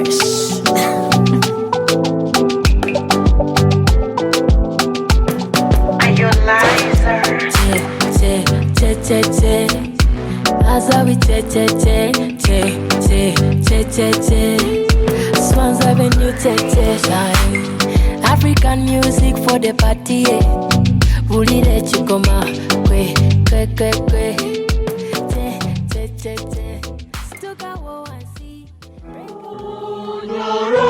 fresh. Azawi che che che che che che che che Swans Avenue che che shine African music for the party Bulire chikoma kwe kwe kwe kwe che che che che Stuka wo ansi Bunyoro-Kitara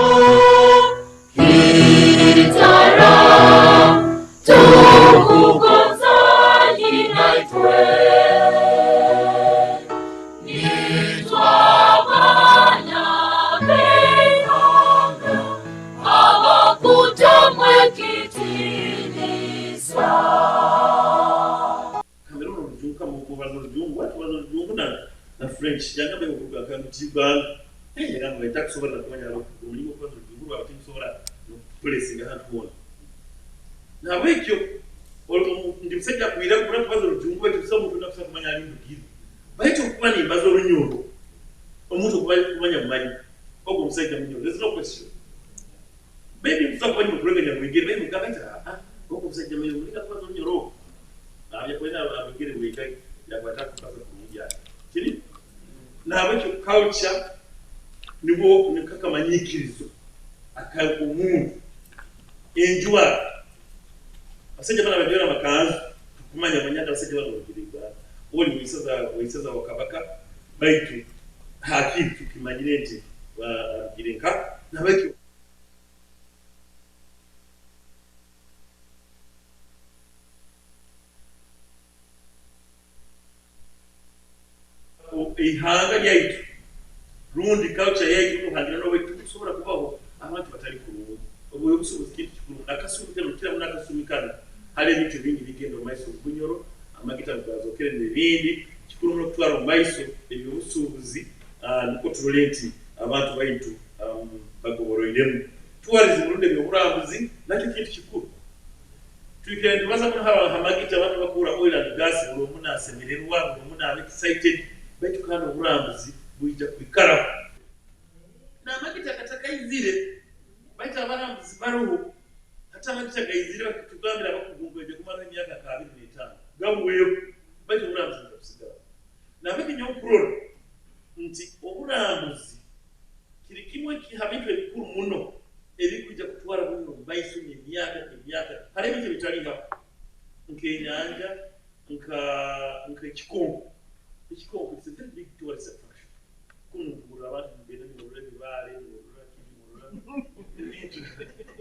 tukukonza inaitwe na French yanga be kuvuga kandi kibanga yanga ngahita kusobora kumenya urimo kwa zuru ati kusobora blessing ahantu na wekyo ndimsajja kuira kuna kwa zuru wetu sabu tunakusa kumanya ali ndugizo baito kuba ni bazo runyoro omuntu kumanya mmanyi ogo musajja munyoro there's no question maybe msakwa ni mkurega mwingine maybe mkabata ogo musajja munyoro kwa zuru runyoro abya kwenda abigire wekai yakwata kukaza kumujya kiri n'abacyo culture nibo nikakamanyikirizo akaye umuntu enjwa asajja bana badira makanzu kumanya manyanda asajja bana bagirigwa oli wisaza wakabaka baitu hakitu kimanyirete wa girenka n'abacyo ihanga yaitu rundi culture yaitu nuhangira no wetu kusobora kubaho abantu batari kurubu obuye busubuzi kintu kikuru akasubika rukira muri akasumikana hari ibintu bingi bigenda mu maiso Bunyoro amagita bwazokere n'ibindi kikuru no kutwara mu maiso ibyo busubuzi niko turolenti abantu baitu bagoboroidemu tourism rundi byo burambuzi nakyo kintu kikuru twigenda baza ko haba amagita abantu bakura oil and gas ngo muna semererwa ngo muna excited baitu kana uburambuzi buija kwikara na magita kataka izire baitu abarambuzi baruho hata magita gaizire bakutugambira bakugungweje kumara emyaka 25 gabuweyo baitu uburambuzi busigara na baki nyo pro nti oburambuzi kiri kimwe kihabitwe bikuru muno ebikuja kutwara buno baisu emyaka hari ibintu bitari ngaho nkenyanja nka kikongo ikikongo is a very big tourist attraction kunugura abantu mbere mu rurimi bare mu rurimi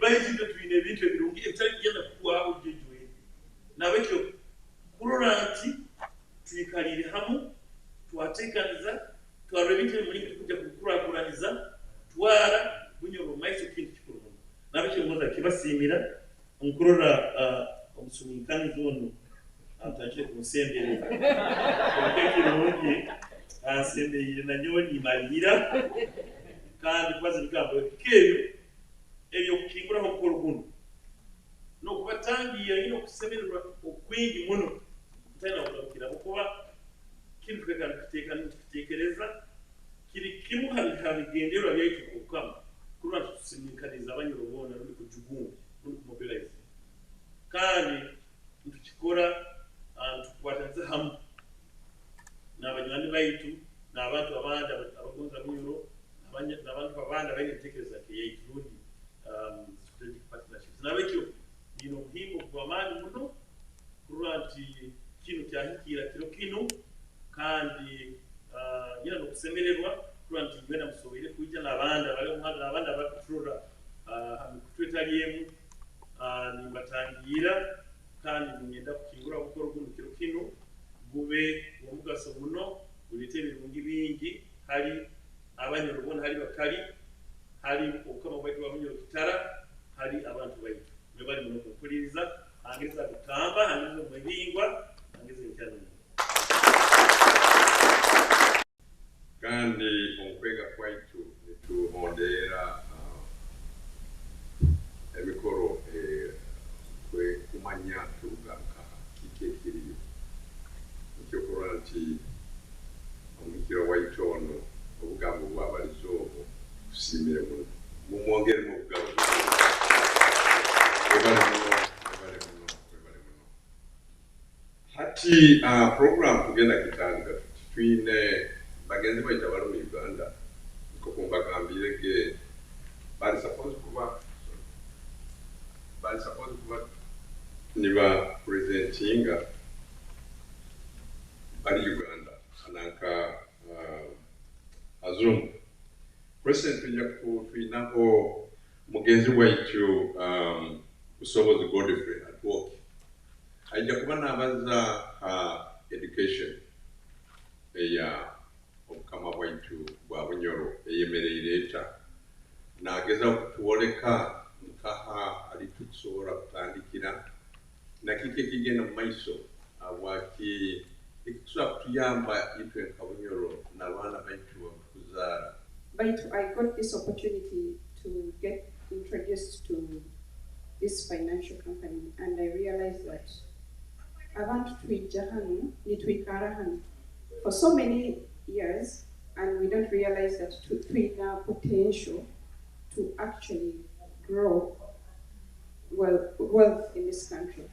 baitu twine bintu birungi bitari genda kwaho jejuwe nabekyo kuroranti twikarire hamwe twatekaniza twarabintu muri kujya kukurakuraniza twara Bunyoro maiso kintu kikuru nabekyo ngoza kibasimira nkurora omusumikani zono ataje kumusembere okeke rungi asembeye na nyoni malira kandi kwazi bigambo keyo ebyo kukingura ho kuruguno no kubatangiye ino kusemererwa okwingi muno tena ukira kuba kintu kitekereza kiri kimu habigendera byaitu kukama kurwa tusimikaniza Abanyoro bona ruri kujugunga ruri mobilize kandi tukikora tukwataza hamwe n'abanywanyi baitu n'abantu abandi abagonza Bunyoro n'abantu abandi bayitekereza ke yaiturudi strategic partnerships nabekyo bino muhimu kwa mani muno kuranti kino cyahikira kino kandi nyina no kusemererwa kuranti ngwena musobire kujya n'abandi bari mu handa n'abandi abakutura hamikutwetaliyemu nimbatangira kandi ngenda kukingura gukora ugundi kino gube umugaso muno uletera ibingi bingi hari Abanyoro bona hari bakari hari ukama baitu wa Bunyoro-Kitara hari abantu baitu bari muno kukuririza angeza gutamba angeza mwebingwa angeza cyane kandi omukwega kwaitu nituhondera emikoro kwe kumanya tuganka kikekiriyo nkyokora nti omukiro waitono obugambo bwabalizobo kusimire kati program tugenda kitandika tuyine bagenzi baita bali mu Uganda nko mbagambirege bali suppose kuba niba presentinga bali Uganda ananka azungu president tuyinaho mugenzi waitu Busobozi Godfrey at work ajja kuba n'abaza education eya omukama waitu bwa Bunyoro eyemereireeta n'ageza okutuwoleka nkaha alitukusobola kutandikira nakiki ekigenda mu maiso bwaki ekitusobola kutuyamba itwe nka Bunyoro n'abaana baitu okuzaala. But I got this opportunity to get introduced to this financial company, and I realized that abantu twija hanu nitwikara hanu for so many years, and we don't realize that twina potential to actually grow wealth in this country.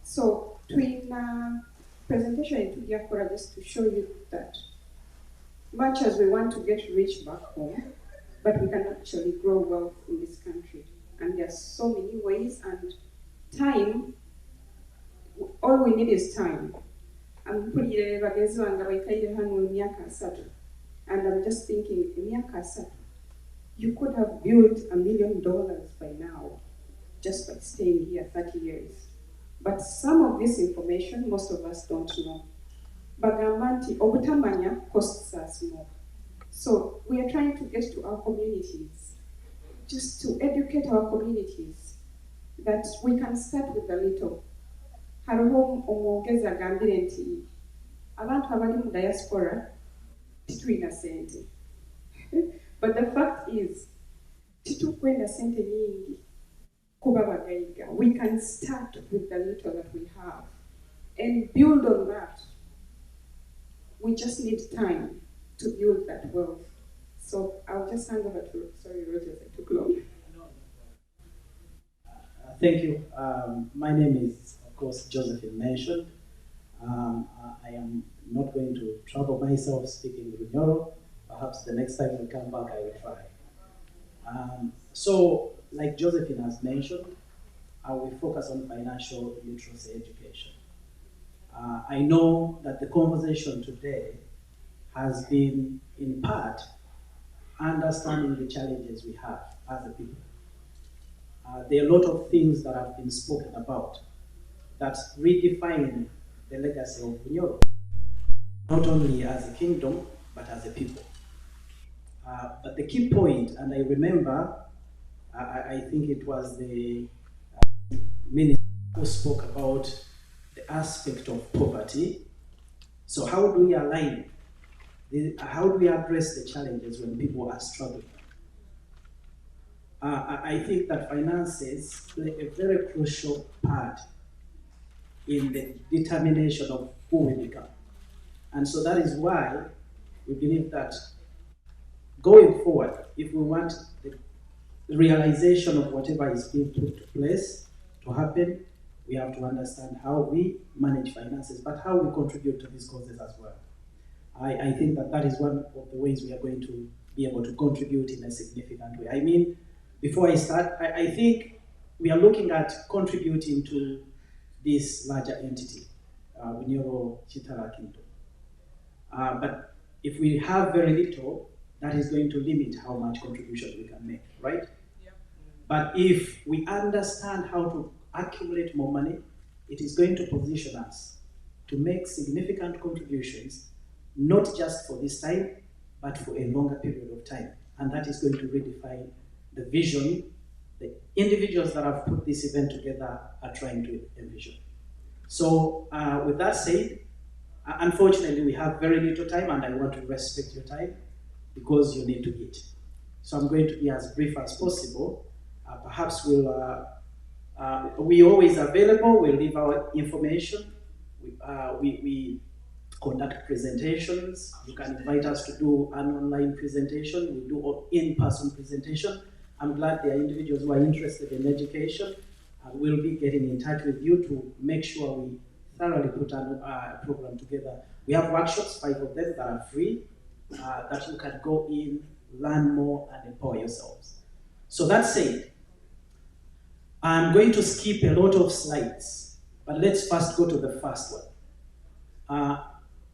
So twina presentation in Tujakora just to show you that much as we want to get rich back home, but we can actually grow wealth in this country. And there are so many ways, and time, all we need is time. And I'm just thinking, you could have built $1 million by now, just by staying here 30 years. But some of this information, most of us don't know. Bagamanti obutamanya costs us more. So we are trying to get to our communities, just to educate our communities that we can start with a little. Hariho omwogezi agambire nti abantu abali mu diaspora titulina sente. But the fact is, titukwenda sente nyingi kuba bagayiga. We can start with the little that we have and build on that. We just need time to build that wealth. So I'll just hand over to, sorry, Rogers, I took long. Thank you. My name is, of course, Josephine mentioned. I am not going to trouble myself speaking Bunyoro. Perhaps the next time we come back, I will try. So, like Josephine has mentioned, I will focus on financial literacy education. I know that the conversation today has been, in part, understanding the challenges we have as a people. There are a lot of things that have been spoken about that redefine the legacy of Bunyoro, not only as a kingdom, but as a people. But the key point, and I remember, I think it was the minister who spoke about the aspect of poverty. So how do we align? How do we address the challenges when people are struggling? I think that finances play a very crucial part in the determination of who we become. And so that is why we believe that going forward, if we want the realization of whatever is being put to place to happen, we have to understand how we manage finances, but how we contribute to these causes as well. I think that that is one of the ways we are going to be able to contribute in a significant way. I mean, before I start, I think we are looking at contributing to this larger entity, Bunyoro-Kitara Kingdom. But if we have very little, that is going to limit how much contribution we can make, right? Yeah. But if we understand how to accumulate more money, it is going to position us to make significant contributions, not just for this time, but for a longer period of time. And that is going to redefine the vision the individuals that have put this event together are trying to envision. So with that said, unfortunately we have very little time, and I want to respect your time because you need to eat. So I'm going to be as brief as possible. Perhaps we're always available. We'll leave our information. We conduct presentations. You can invite us to do an online presentation. We do an in-person presentation. I'm glad there are individuals who are interested in education, and we'll be getting in touch with you to make sure we thoroughly put a program together. We have workshops, 5 of them that are free, that you can go in, learn more, and empower yourselves. So that said, I'm going to skip a lot of slides, but let's first go to the first one.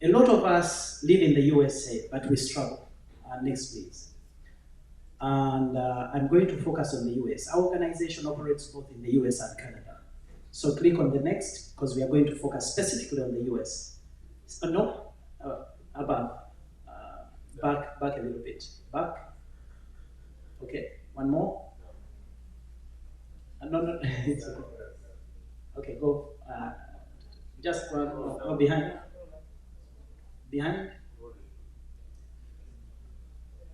A lot of us live in the USA, but we struggle. Next, please. And I'm going to focus on the US. Our organization operates both in the US and Canada. So click on the next, because we are going to focus specifically on the US. No, above. Back a little bit. Back. Okay, one more. No, it's okay. Okay, go. Just one more behind. Behind.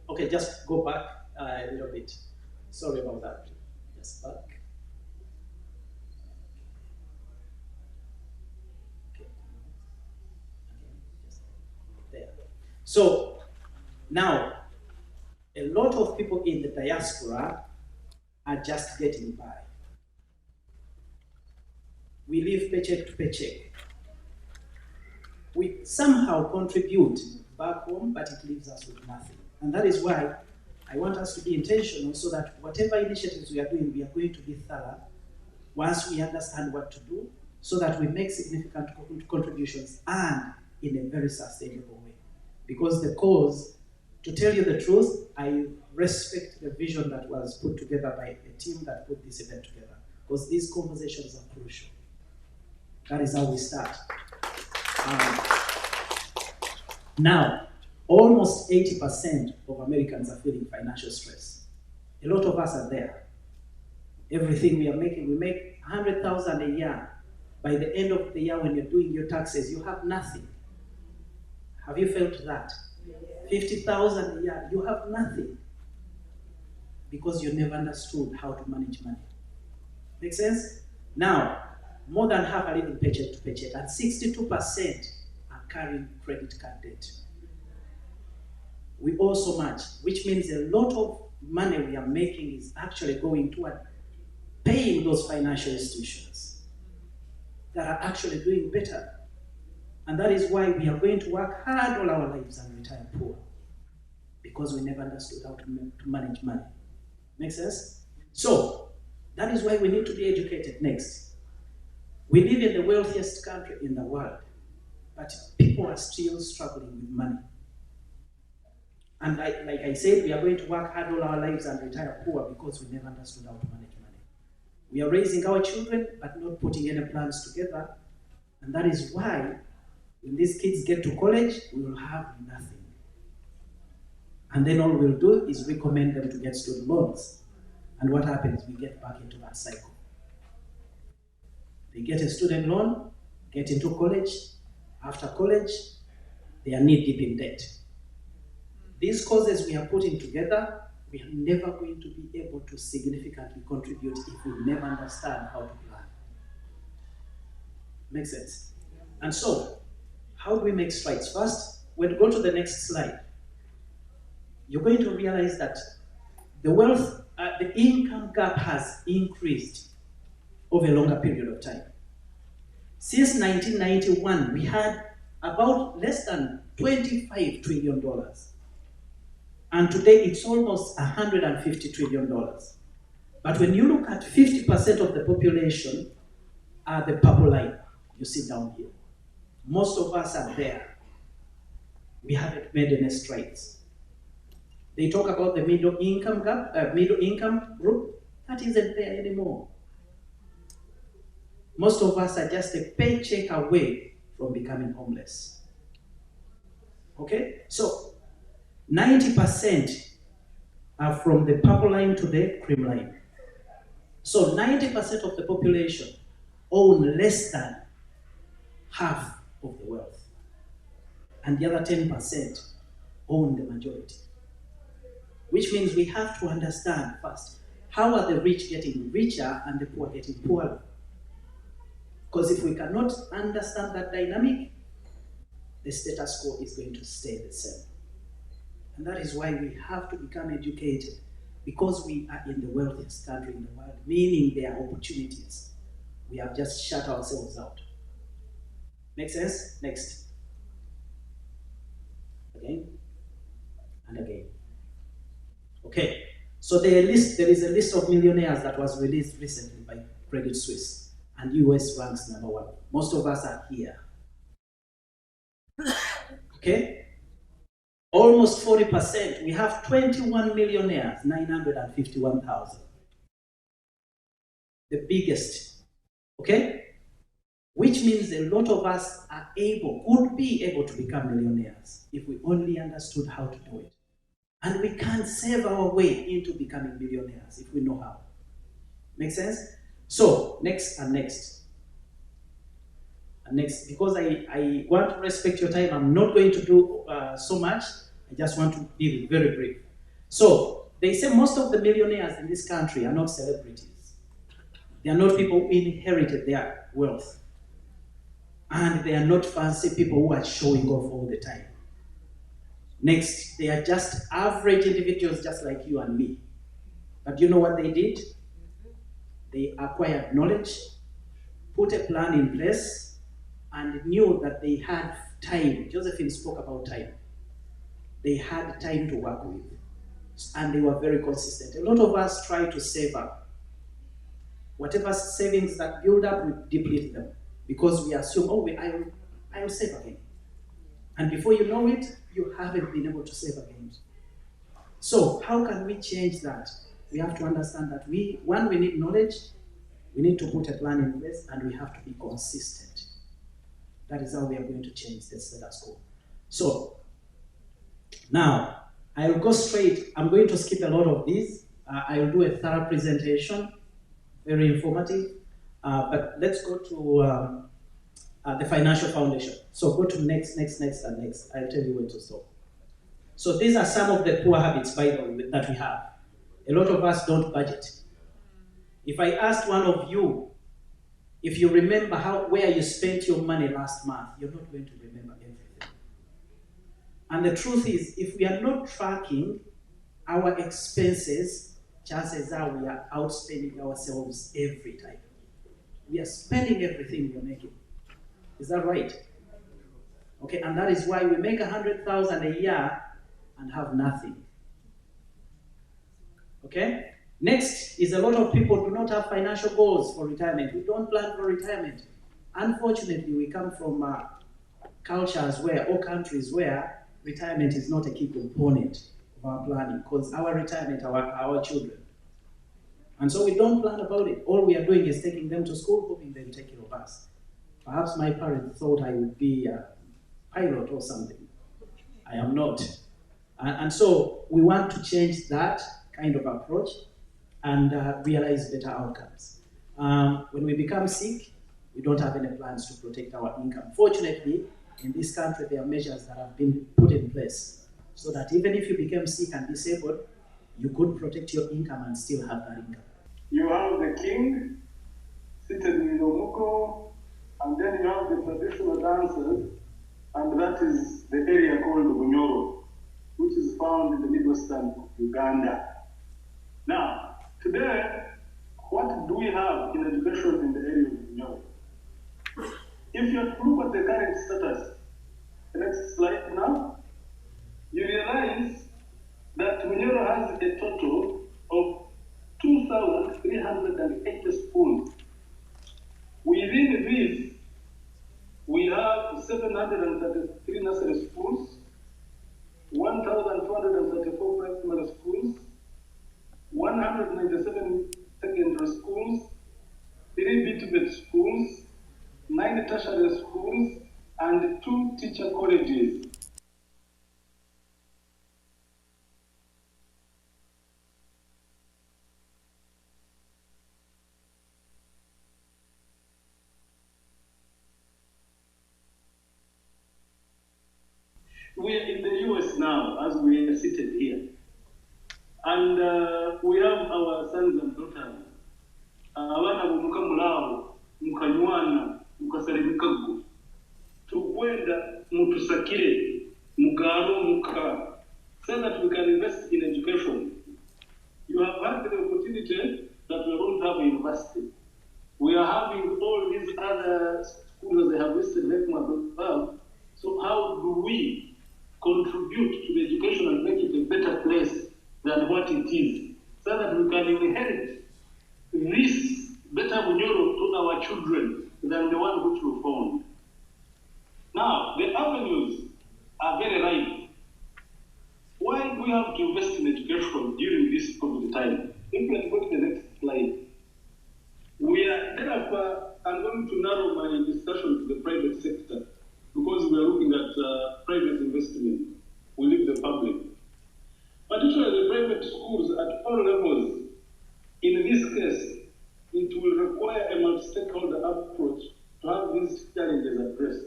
Okay, just go back a little bit. Sorry about that. Just back. Okay. Just there. So now, a lot of people in the diaspora are just getting by. We live paycheck to paycheck. We somehow contribute back home, but it leaves us with nothing. And that is why I want us to be intentional, so that whatever initiatives we are doing, we are going to be thorough once we understand what to do, so that we make significant contributions and in a very sustainable way. Because the cause, to tell you the truth, I respect the vision that was put together by a team that put this event together, because these conversations are crucial. That is how we start. Now, almost 80% of Americans are feeling financial stress. A lot of us are there. Everything we are making, we make $100,000 a year. By the end of the year, when you're doing your taxes, you have nothing. Have you felt that? $50,000 a year, you have nothing, because you never understood how to manage money. Make sense? Now, more than half are living paycheck to paycheck, and 62% are carrying credit card debt. We owe so much, which means a lot of money we are making is actually going toward paying those financial institutions that are actually doing better. And that is why we are going to work hard all our lives and retire poor, because we never understood how to manage money. Make sense? So, that is why we need to be educated. Next. We live in the wealthiest country in the world, but people are still struggling with money. And like I said, we are going to work hard all our lives and retire poor, because we never understood how to manage money. We are raising our children, but not putting any plans together. And that is why, when these kids get to college, we will have nothing. And then all we'll do is recommend them to get student loans. And what happens? We get back into that cycle. They get a student loan, get into college. After college, they are knee-deep in debt. These causes we are putting together, we are never going to be able to significantly contribute if we never understand how to plan. Makes sense? And so, how do we make strides? First, when we go to the next slide, you're going to realize that the income gap has increased over a longer period of time. Since 1991, we had about less than $25 trillion. And today it's almost $150 trillion. But when you look at 50% of the population are the purple line, you see down here. Most of us are there. We haven't made any strides. They talk about the middle income group. That isn't there anymore. Most of us are just a paycheck away from becoming homeless. Okay? So, 90% are from the purple line to the cream line. So 90% of the population own less than half of the wealth. And the other 10% own the majority. Which means we have to understand first, how are the rich getting richer and the poor getting poorer? Because if we cannot understand that dynamic, the status quo is going to stay the same. And that is why we have to become educated, because we are in the wealthiest country in the world, meaning there are opportunities. We have just shut ourselves out. Make sense? Next. Again and again. Okay. So there is a list of millionaires that was released recently by Credit Suisse, and US ranks number 1. Most of us are here. Okay? Almost 40%. We have 21 millionaires, 951,000. The biggest. Okay? Which means a lot of us could be able to become millionaires if we only understood how to do it. And we can't save our way into becoming millionaires if we know how. Make sense? So, next and next. And next, because I want to respect your time, I'm not going to do so much. I just want to be very brief. So, they say most of the millionaires in this country are not celebrities. They are not people who inherited their wealth. And they are not fancy people who are showing off all the time. Next, they are just average individuals just like you and me. But you know what they did? They acquired knowledge, put a plan in place, and knew that they had time. Josephine spoke about time. They had time to work with, and they were very consistent. A lot of us try to save up. Whatever savings that build up, we deplete them because we assume, I will save again. And before you know it, you haven't been able to save again. So how can we change that? We have to understand that we need knowledge, we need to put a plan in place, and we have to be consistent. That is how we are going to change the status quo. So, now, I will go straight. I'm going to skip a lot of these. I will do a thorough presentation, very informative. But let's go to the financial foundation. So go to next, and next. I'll tell you when to stop. So these are some of the poor habits, by the way, that we have. A lot of us don't budget. If I asked one of you, if you remember where you spent your money last month, you're not going to remember everything. And the truth is, if we are not tracking our expenses, chances are we are outspending ourselves every time. We are spending everything we are making. Is that right? Okay, and that is why we make 100,000 a year and have nothing. Okay? Next is a lot of people do not have financial goals for retirement. We don't plan for retirement. Unfortunately, we come from cultures or countries where retirement is not a key component of our planning, because our retirement are our children. And so we don't plan about it. All we are doing is taking them to school, hoping they'll take care of us. Perhaps my parents thought I would be a pilot or something. I am not. And so we want to change that kind of approach and realize better outcomes. When we become sick, we don't have any plans to protect our income. Fortunately, in this country, there are measures that have been put in place so that even if you became sick and disabled, you could protect your income and still have that income. You have the king seated in the muko, and then you have the traditional dances, and that is the area called Bunyoro, which is found in the Midwestern Uganda. Now, today, what do we have in education in the area of Bunyoro? If you look at the current status, the next slide now, you realize that Bunyoro has a total of 2,380 schools. Within this, we have 733 nursery schools, 1,434 primary schools, 197 secondary schools, 3 B2B schools, 9 tertiary schools, and 2 teacher colleges. We are in the US now, as we are seated here. And we have our sons and daughters. Abana bumuka mulao, mukanywana, mukasalimikago. Tukwenda mutusakire, mugaro muka. So that we can invest in education. You have had the opportunity that we don't have a university. We are having all these other schools schools, as I have listed, make more above. So how do we contribute to the education and make it a better place than what it is, so that we can inherit this better Bunyoro to our children than the one which we found? Now, the avenues are very ripe. Why do we have to invest in education during this COVID time? If we go to the next slide, we are therefore, I'm going to narrow my discussion to the private sector, because we are looking at private investment. We leave the public. Particularly the private schools at all levels, in this case, it will require a multi-stakeholder approach to have these challenges addressed.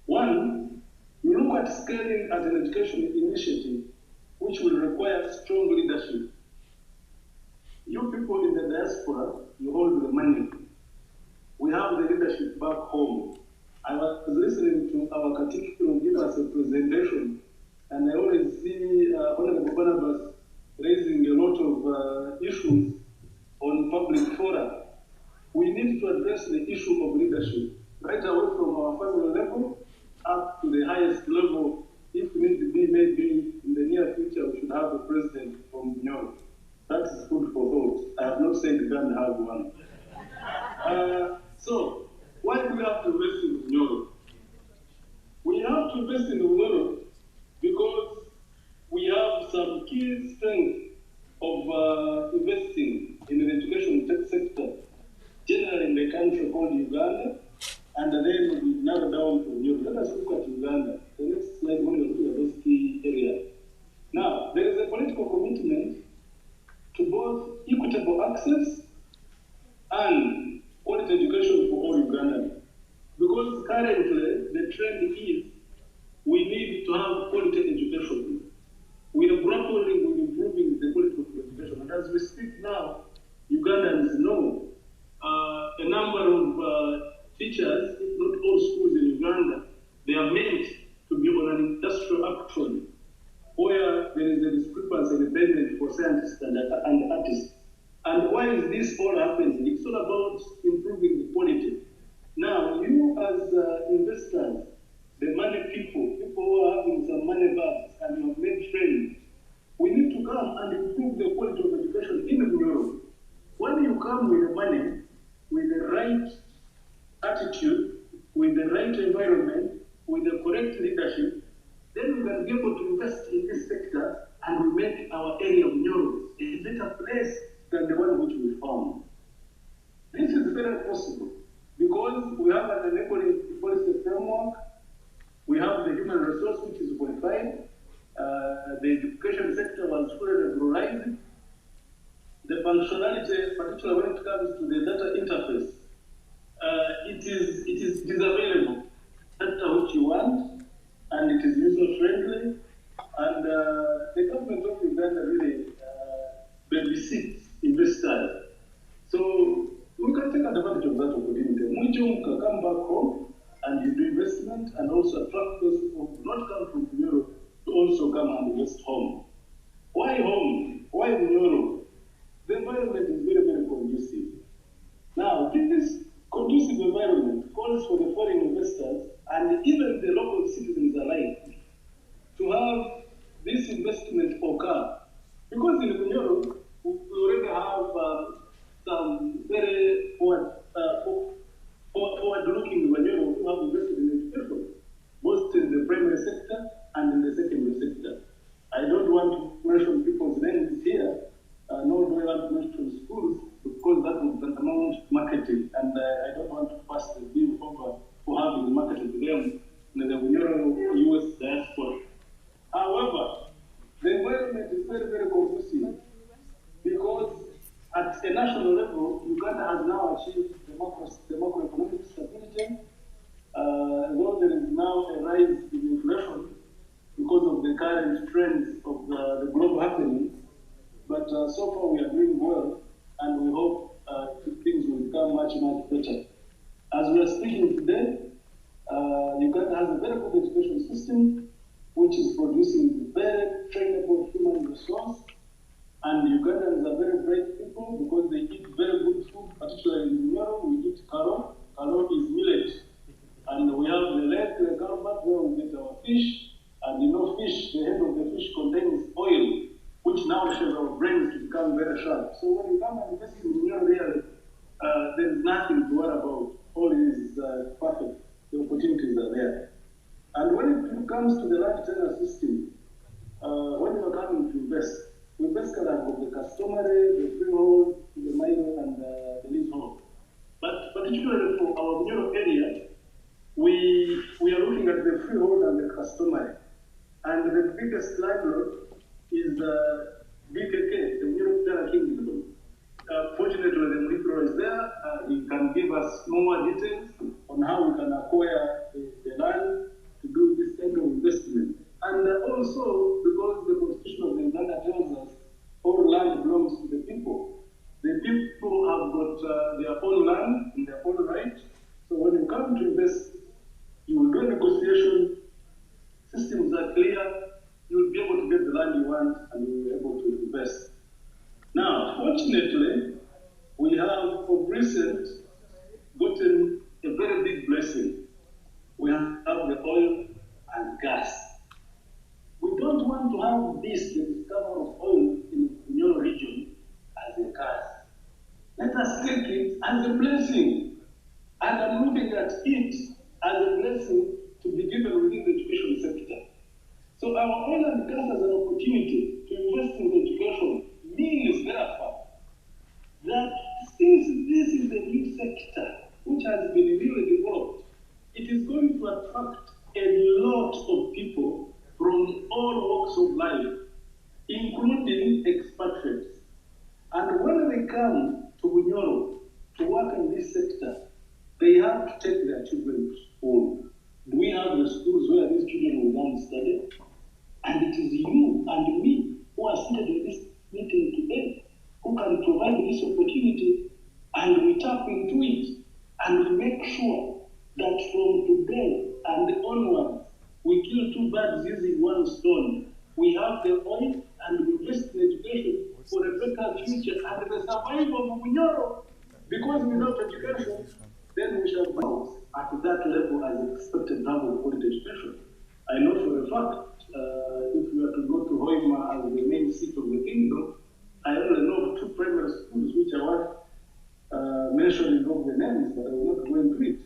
One, you look at scaling as an education initiative, which will require strong leadership. You people in the diaspora, you hold the money. We have the leadership back home. I was listening to our catechumen give us a presentation, and I always see Honorable Barnabas raising a lot of issues on public fora. We need to address the issue of leadership right away from our family level up to the highest level. If we need to be, maybe in the near future, we should have a president from Bunyoro. That is food for thought. I have not said we can't have one. So, why do we have to invest in Bunyoro? We have to invest in Bunyoro because we have some key strengths of investing in the education sector, generally in the country called Uganda, and then we narrow down to Bunyoro. Let us look at Uganda. The next slide, when we look at those key areas. Now, there is a political commitment to both equitable access and quality education for all Ugandans. Because currently, the trend is we need to have quality education. We are grappling with improving the quality of education. And as we speak now, Ugandans know a number of teachers, if not all schools in Uganda, they are meant to be on an industrial action where there is a discrepancy in the payment for scientists and artists. And why is this all happening? It's all about improving the quality. Now, you as investors, the money people who are having some money bags and you have made friends, we need to come and improve the quality of education in Bunyoro. When you come with the money, with the right attitude, with the right environment, with the correct leadership, then we can be able to invest in this sector and we make our area of Bunyoro a better place than the one which we found. This is very possible because we have an enabling policy framework, we have the human resource which is qualified, the education sector was fully regularized, the functionality, particularly when it comes to the data interface, it is available. Data which you want, and it is user friendly, and the government of Uganda really babysits investors. So we can take advantage of that opportunity. Mujum can come back home and you do investment and also attract those people who do not come from Bunyoro to also come and invest home. Why home? Why Bunyoro? The environment is very, very conducive. Now, this conducive environment calls for the foreign investors and even the local citizens alike to have this investment occur. Because in Bunyoro, we already have some very forward-looking Bunyoro who have invested in education, both in the primary sector and in the secondary sector. I don't want to mention people's names here, nor do I want to mention schools, because that would amount marketing, and I don't want to pass the bill over for having marketed them in the Bunyoro US diaspora. However, the environment is very, very conducive because at a national level, Uganda has now achieved the macroeconomic stability, though there is now a rise in inflation because of the current trends of the global happenings. But so far we are doing well, and we hope things will become much, much better. As we are speaking today, Uganda has a very good education system, which is producing very trainable human resource. And Ugandans are very bright people because they eat very good food, particularly in Bunyoro. We eat karo. is millet. And we have the lake, the Gambas, where we get our fish. And fish, the head of the fish contains oil, which nourishes our brains to become very sharp. So when you come and invest in Bunyoro really, there is nothing to worry about. All is perfect. The opportunities are there. And when it comes to the land tenure system, when you are coming to invest, we basically have the customary, the freehold, the minor, and the leasehold. But particularly for our Bunyoro area, we are looking at the freehold and the customary. And the biggest landlord is BKK, the Bunyoro-Kitara Kingdom. Fortunately, the Mripro is there. He can give us more details on how we can acquire the land to do this kind of investment. And also, because the Constitution of Uganda tells us all land belongs to the people. The people have got their own land in their own right. So when you come to invest, you will do a negotiation. Systems are clear. You will be able to get the land you want and you will be able to invest. Now, fortunately, we have of recent gotten a very big blessing. We have the oil and gas. We don't want to have this, the discovery of oil in the Bunyoro region, as a curse. Let us take it as a blessing. And I'm looking at it as a blessing to be given within the education sector. So our oil and gas as an opportunity to invest in education means, therefore, that since this is a new sector which has been really developed, it is going to attract a lot of people from all walks of life, including expatriates. And when they come to Bunyoro to work in this sector, they have to take their children to school. We have the schools where these children will learn study. And it is you and me who are seated in this meeting today who can provide this opportunity, and we tap into it and we make sure that from today and onwards, we kill two birds using one stone. We have the oil and we invest in education for a better future and the survival of Bunyoro. Because without education, then we shall bounce at that level as expected level of quality education. I know for a fact, if we are to go to Hoima as the main seat of the kingdom, I only know of two primary schools which are worth mentioning of the names, but I will not go into it.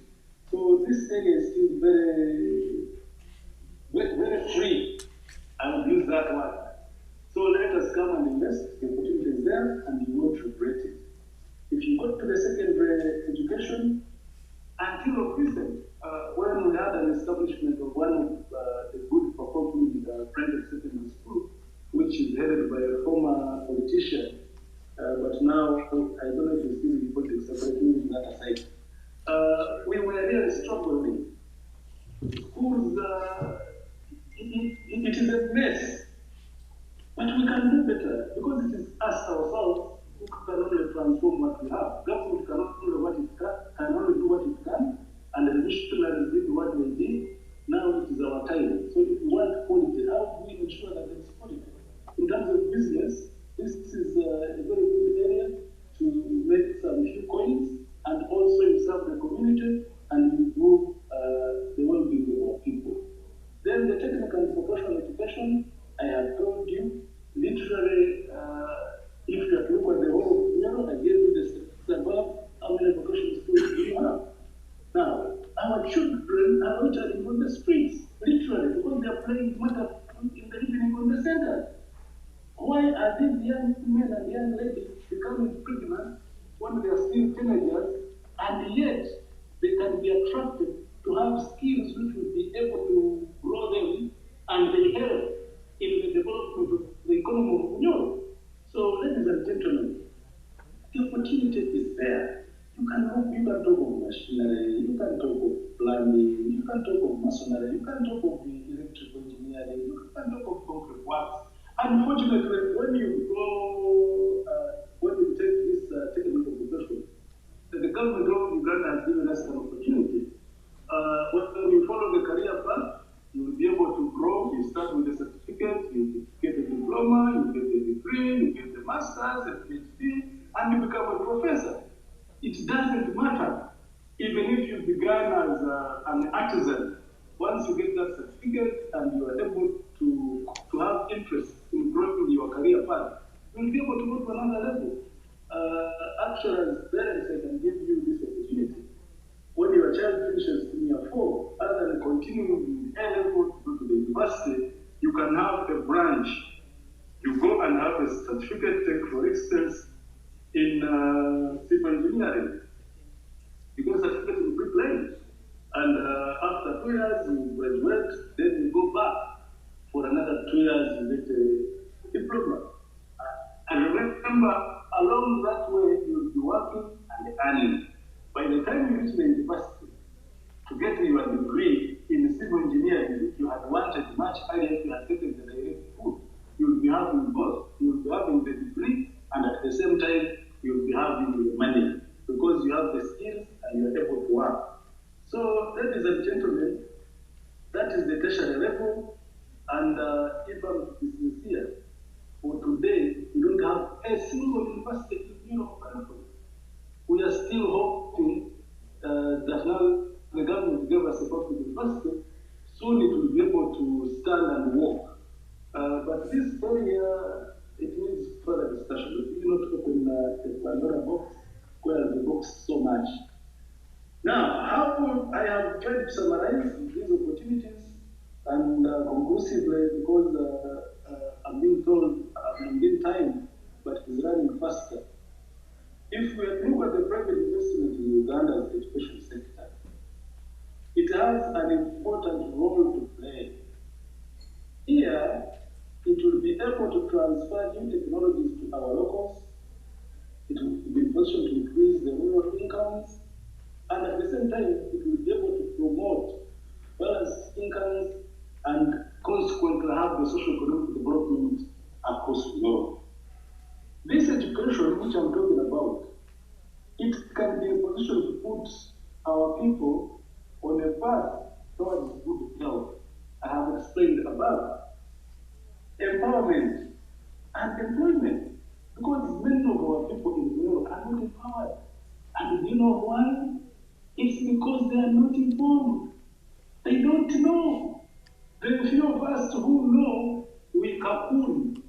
So this area is still very free. I will use that word. So let us come and invest. The opportunity is there, and you won't regret it. If you go to the secondary education, until recent, when we had an establishment of one of the good performing private secondary school, which is headed by a former politician, but now I don't know if he's still in politics, but leaving that aside. We were really struggling. Schools, it is a mess, but we can do better because it is us ourselves who can only transform what we have. Government cannot do what it can only do what it can, and the missionaries did what they did. Now it is our time. So if we want quality, how do we ensure that there is quality? In terms of business, this is a very good area to make some few coins and also you serve the community and improve the well-being of our people. Then the technical and professional education, I have told you, literally, if you have to look at the whole of Bunyoro, I gave you the statistics above how many vocational schools do you have. Now, our children are loitering on the streets, literally, because they are playing matter in the evening on the center. Why are these young men and young ladies becoming pregnant when they are still teenagers, and yet they can be attracted to have skills which will be able to grow them and they help in the development of the economy of Bunyoro? So, ladies and gentlemen, the opportunity is there. You can talk of machinery, you can talk of plumbing, you can talk of masonry, you can talk of electrical engineering, you can talk of concrete works. Unfortunately, when you take this technical profession, the government of Uganda has given us an opportunity. When you follow the career path, you will be able to grow. You start with a certificate, you get a diploma, you get a degree, you get a master's, a PhD, and you become a professor. It doesn't matter. Even if you an artisan. Once you get that certificate and you are able to have interest in growing your career path, you'll be able to go to another level. Actually, as parents, I can give you this opportunity. When your child finishes in year 4, other than continuing with A level to go to the university, you can have a branch. You go and have a certificate, take for instance, in civil engineering. You get a certificate in bricklaying. And after 2 years, you graduate, then you go back for another 2 years, you get a diploma. And remember, along that way, you'll be working and earning. By the time you reach the university, to get your degree in civil engineering, which you had wanted much earlier if you had taken the direct route, you'll be having both. You'll be having the degree, and at the same time, you'll be having the money because you have the skills and you're able to work. So, ladies and gentlemen, that is the tertiary level, and if I'm to be sincere, for today, we don't have a single university in Europe. We are still hoping that now the government gave us a public university, soon it will be able to stand and walk. But this area, it needs further discussion. We will not open a Pandora box, where the box so much. Now, how I have tried to summarize these opportunities and conclusively, because I'm being told I'm in time, but it's running faster. If we look at the private investment in Uganda's education sector, it has an important role to play. Here, it will be able to transfer new technologies to our locals. It will be in position to increase the rural incomes, and at the same time, it will be able to promote balanced incomes and consequently have the socio-economic development across Europe. This education, which I'm talking about, it can be in a position to put our people on a path towards good health. I have explained above. Empowerment and employment. Because many of our people in the world are not empowered. And do you know why? It's because they are not informed. They don't know. The few of us who know, we cocoon.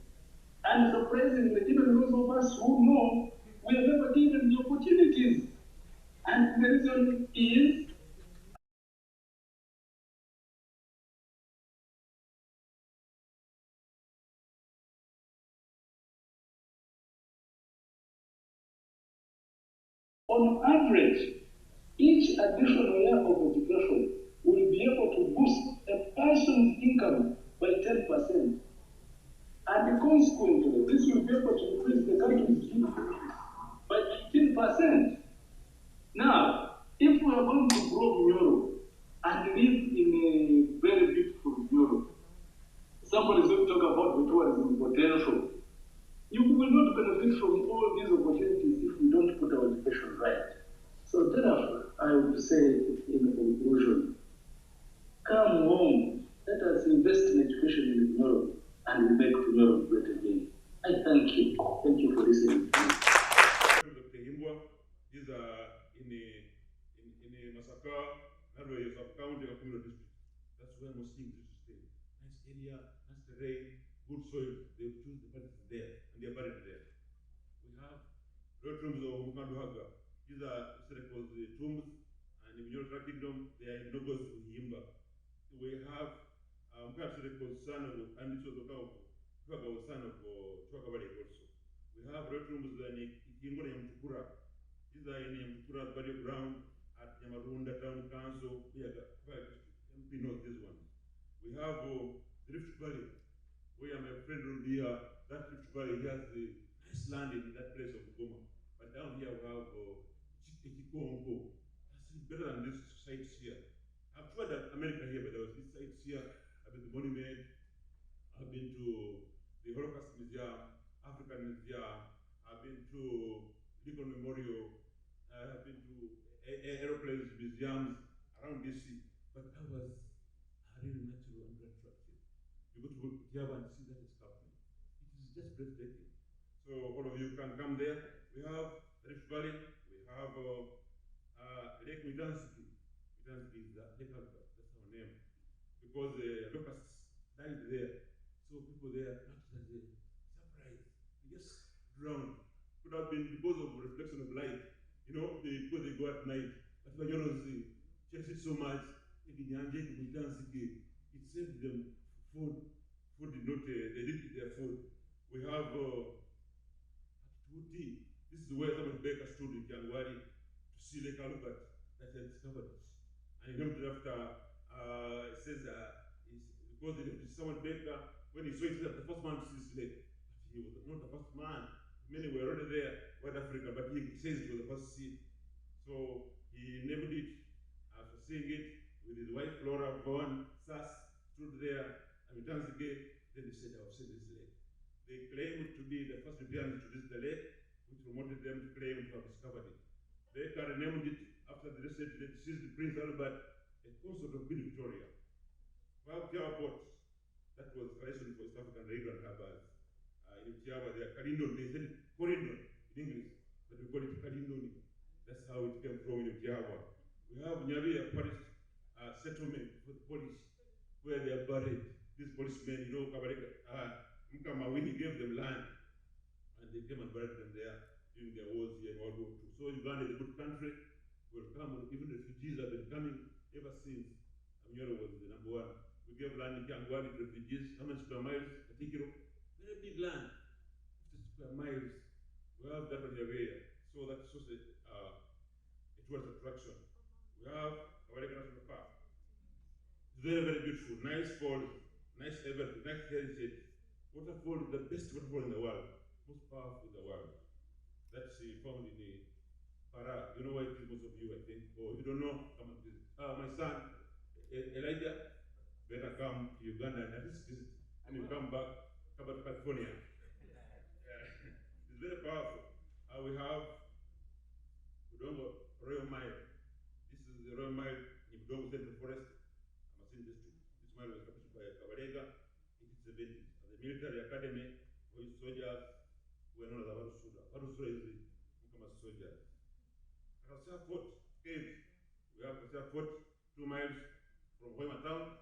And surprisingly, even those of us who know, we are never given the opportunities. And the reason is on average, each additional year of education will be able to boost a person's income by 10%. And consequently, this will be able to increase the country's GDP by 18%. Now, if we are going to grow Bunyoro and live in a very beautiful Bunyoro, somebody is going to talk about the tourism potential. You will not benefit from all these opportunities if we don't put our education right. So therefore, I would say in conclusion, come home, let us invest in education in Bunyoro and we make Bunyoro great again. I thank you. Thank you for listening to me. These are in a Masaka, Narway, sub-county of Kumula district. That's where Muslims used to stay. Nice area, nice terrain, good soil. They choose the parties there, and they are buried there. We have road tombs of Mukanduhaga. These are called the tombs, and in the Bunyoro Kingdom, they are in Nogos Himba. We have Mukabsire called son of, and this was Tuaga was son of Tuakabale also. We have road tombs in Ikingore Yamtukura. These are in Yamtukura burial ground at Yamarunda Town Council, MP knows these ones. We have the Rift Valley, where my friend will be here. That Rift Valley, he has the nice land in that place of Goma. But down here we have Chikongo. That's better than this sites here. I've tried America here, but there was this sites here. I've been to the monument. I've been to the Holocaust Museum, African Museum. I've been to Lincoln Memorial. I've been to aeroplanes museums around DC. But I was really natural and attractive. You go to Java and see that escarpment. It is just breathtaking. So all of you can come there. We have Rift Valley. We have Lake Midansiki. is Lake Albert, that's our name. Because locusts died there. So people there naturally surprised. They just drowned. Could have been because of reflection of light. Because they go at night. But Bunyoro cherished it so much, it saved them food. Food did not, they didn't eat their food. We have Tuti. This is where someone Baker stood in January to see Lake Albert that had discovered it. And he named it after, it says, because they named someone Baker, when he saw it, he was the first man to see this lake. But he was not the first man. Many were already there, West Africa, but he says it was the first seed. So he named it after seeing it with his wife Flora Vaughan Sass stood there and returns the gate. Then he said, I have seen this lake. They claimed to be the first Europeans to visit the lake, which promoted them to claim to have discovered it. They renamed it after the recent deceased Prince Albert, a consort of Queen Victoria. Well, Tiawa Port, that was creation for East African rail and harbors. In Tiawa, they are Kalindon, they said Corindon in English, but we call it Kalindon. That's how it came from in Tiawa. We have Nyavi, a parish settlement for the police, where they are buried. These policemen, Kabarega, Mkamawini gave them land, and they came and buried them there during their wars here in World War II. So Uganda is a good country. Welcome, even refugees have been coming ever since. Bunyoro was the number one. We gave land in Kyangwani to refugees. How many square miles? Particular, very big land, 50 square miles. We have that area, so that's also a tourist attraction. We have Kabarega National Park. It's very, very beautiful. Nice falls, nice everything, nice heritage. Waterfall is the best waterfall in the world, most powerful in the world. That's found in the Para. You know why it is, most of you, I think. Or if you don't know, come and visit. My son, Elijah, better come to Uganda and at least visit. And you come back to California. It's very powerful. We have Budongo Royal Mile. This is the Royal Mile in Budongo Central Forest, Amasin District. This mile was established by Kabarega in the 70s as a military academy for his soldiers who were known as Warusura. Warusura is the Mukamas soldiers. Kasia Fort Cave. We have Kasia Fort 2 miles from Hoima town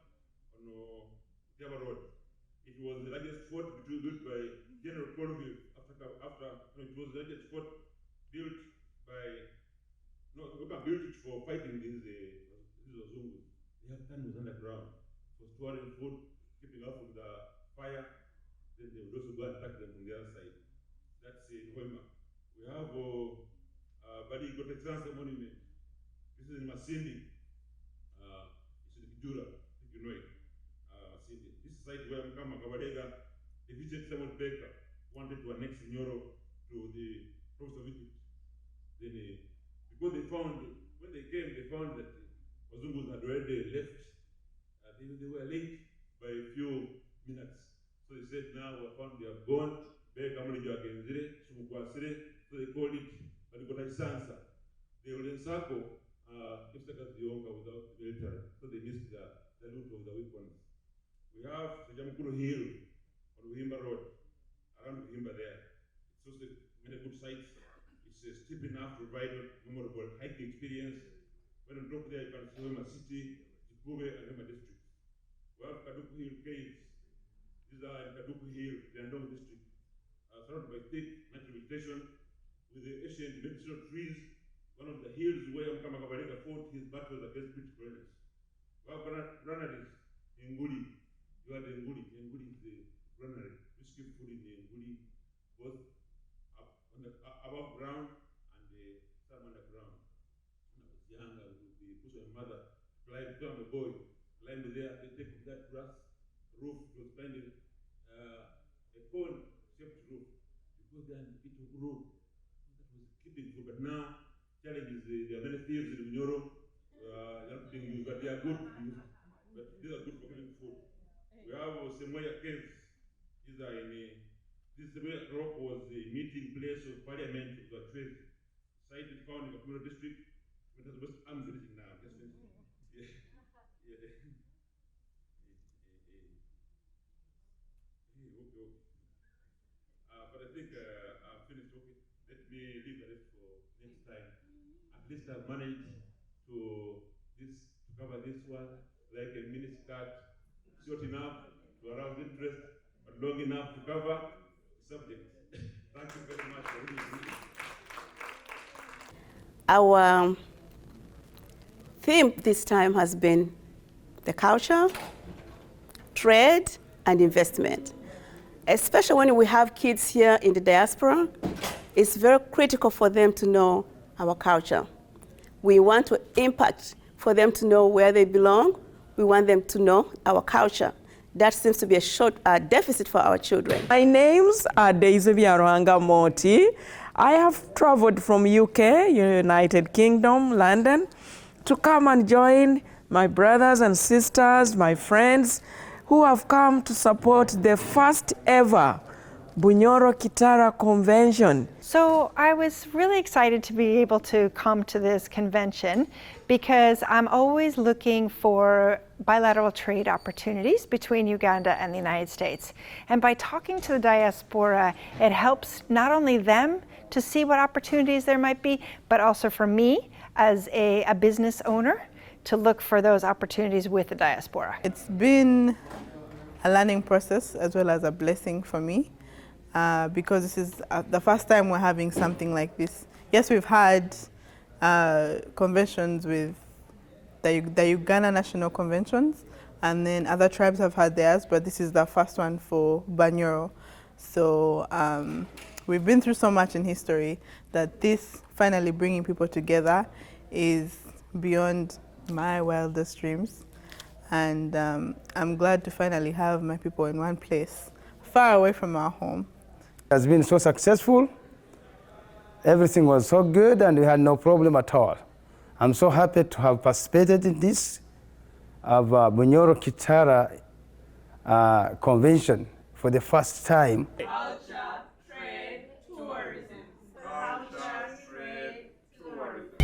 on Tiawa Road. It was the largest fort built by General Colville it was the largest fort built by, we can build it for fighting these Wazungus. They have tunnels underground for storing food, keeping off from the fire. Then they would also go and attack them from the other side. That's in Hoima. We have Bali Gotetransa Monument. This is in Masindi. It's in Kijura, I think you know it. Masindi. This is site where Mkama Kabarega defeated Simon Baker, wanted to annex Bunyoro to the province of Egypt. Then, because they found, when they came, they found that Wazungus had already left. They were late by a few minutes. So they said, now we found they are gone. So they called it Baligota Sansa. They were in Sako, Kipsakas Dionga without the military. So they missed the loot of the weapons. We have Sajamukuru Hill on Uhimba Road, around Uhimba there. It's also many good sites. It's steep enough to provide memorable hiking experience. When on top there, you can see Hoima City, Jikube, and Hoima districts. We have Kaduku Hill Caves. These are in Kaduku Hill, the Andong district, surrounded by thick natural vegetation with the ancient medicinal trees. One of the hills where Mkama Kabarega fought his battles against British colonies. We have granaries in Nguli. You are the Nguli. Nguli is the granary. We keep food in the Nguli, both up on the above ground and some underground. When I was young, I would be pushed by my mother to climb a boy, climb there, they take that grass roof. It was kind of a cone-shaped roof. Because then it would grow. That was keeping food. But now, challenge is there are many thieves in Bunyoro. They're not being used, but they are good to use. But these are good for keeping food. We have Semoya Caves. These are in this Semoya rock was the meeting place of Parliament of the Trade. Site is found in the Bunyoro district. I'm finishing now. I'm just finishing. Yeah. Yeah. Okay. But I think I'm finished. Okay. Let me leave the rest for next time. At least I've managed to this cover this one like a miniskirt, short enough to arouse interest, but long enough to cover the subject. Thank you very much for listening. Our theme this time has been the culture, trade, and investment. Especially when we have kids here in the diaspora, it's very critical for them to know our culture. We want to impact for them to know where they belong. We want them to know our culture. That seems to be a deficit for our children. My names are Daisy Biaruhanga Moti. I have traveled from UK, United Kingdom, London, to come and join my brothers and sisters, my friends, who have come to support the first ever Bunyoro-Kitara convention. So I was really excited to be able to come to this convention because I'm always looking for bilateral trade opportunities between Uganda and the United States. And by talking to the diaspora, it helps not only them to see what opportunities there might be, but also for me as a business owner to look for those opportunities with the diaspora. It's been a learning process as well as a blessing for me. Because this is the first time we're having something like this. Yes, we've had conventions with the Uganda National Conventions, and then other tribes have had theirs, but this is the first one for Bunyoro. So we've been through so much in history that this finally bringing people together is beyond my wildest dreams. And I'm glad to finally have my people in one place, far away from our home. It has been so successful. Everything was so good and we had no problem at all. I'm so happy to have participated in this of Bunyoro-Kitara convention for the first time. Culture, trade, tourism. Culture, trade, tourism.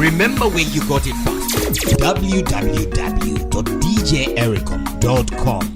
Remember where you got it from. www.djericom.com.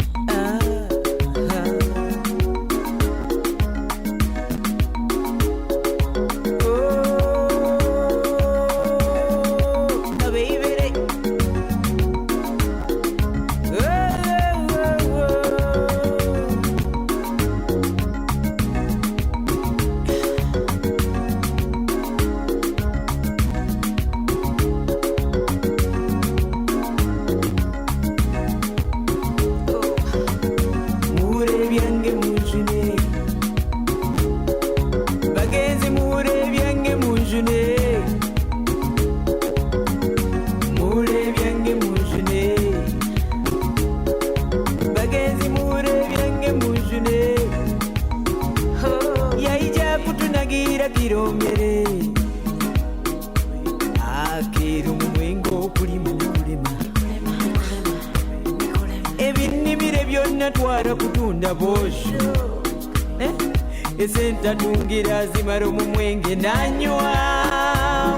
Tungira zimaro mu mwenge nanywa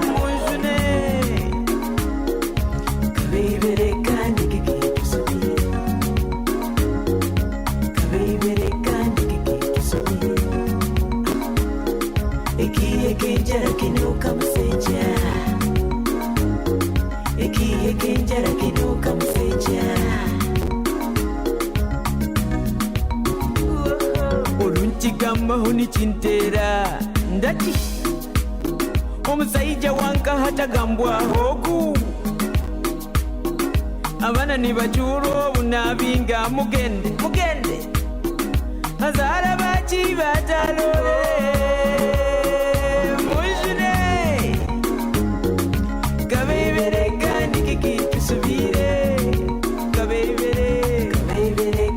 mujune kabebere kandi kikitusubire kabebere kandi kikitusubire ekihe kenjara kinuka museja ekihe kenjara kinuka museja olunchigamaho nichintera ndati omusaija wanka hatagambwahogu abana nibajura obunabinga mugende azara baki batalole mujune kabebere kandi kikitusubire kabebere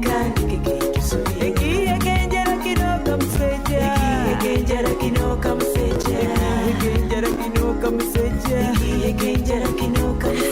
kandi kikitusubire ekihe kenjara kinoka museja ekihe kenjara kinoka museja ekihe kenjara kinoka museja ekihe kenjara kinoka museja.